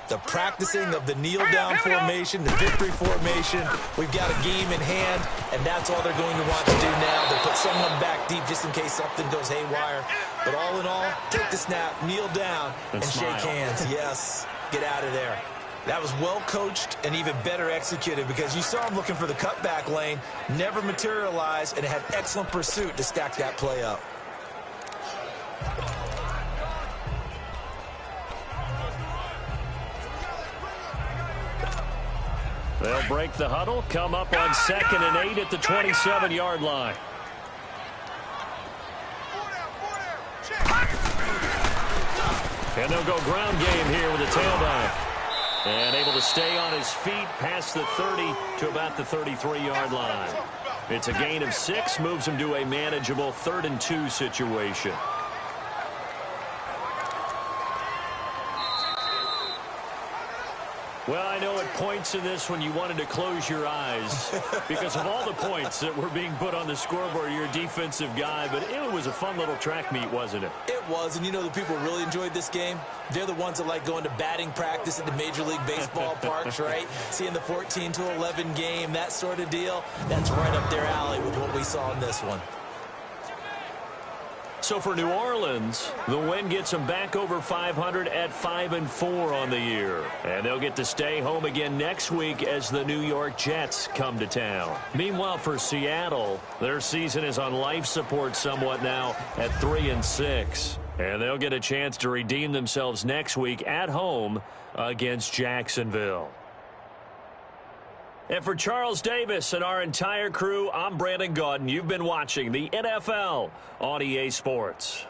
The practicing of the kneel-down formation, the victory formation. We've got a game in hand, and that's all they're going to want to do now. They'll put someone back deep just in case something goes haywire. But all in all, take the snap, kneel down, and shake hands. Yes, get out of there. That was well coached and even better executed because you saw him looking for the cutback lane, never materialized, and had excellent pursuit to stack that play up. They'll break the huddle, come up on 2nd and 8 at the 27-yard line. And they'll go ground game here with a tailback. And able to stay on his feet past the 30 to about the 33-yard line. It's a gain of 6, moves him to a manageable 3rd and 2 situation. Well, I know at points in this when you wanted to close your eyes because of all the points that were being put on the scoreboard. You're a defensive guy, but it was a fun little track meet, wasn't it? It was, and you know the people really enjoyed this game? They're the ones that like going to batting practice at the Major League Baseball parks, right? Seeing the 14-11 game, that sort of deal. That's right up their alley with what we saw in this one. So for New Orleans, the win gets them back over 500 at 5-4 on the year. And they'll get to stay home again next week as the New York Jets come to town. Meanwhile, for Seattle, their season is on life support somewhat now at 3-6. And they'll get a chance to redeem themselves next week at home against Jacksonville. And for Charles Davis and our entire crew, I'm Brandon Gaudin. You've been watching the NFL on EA Sports.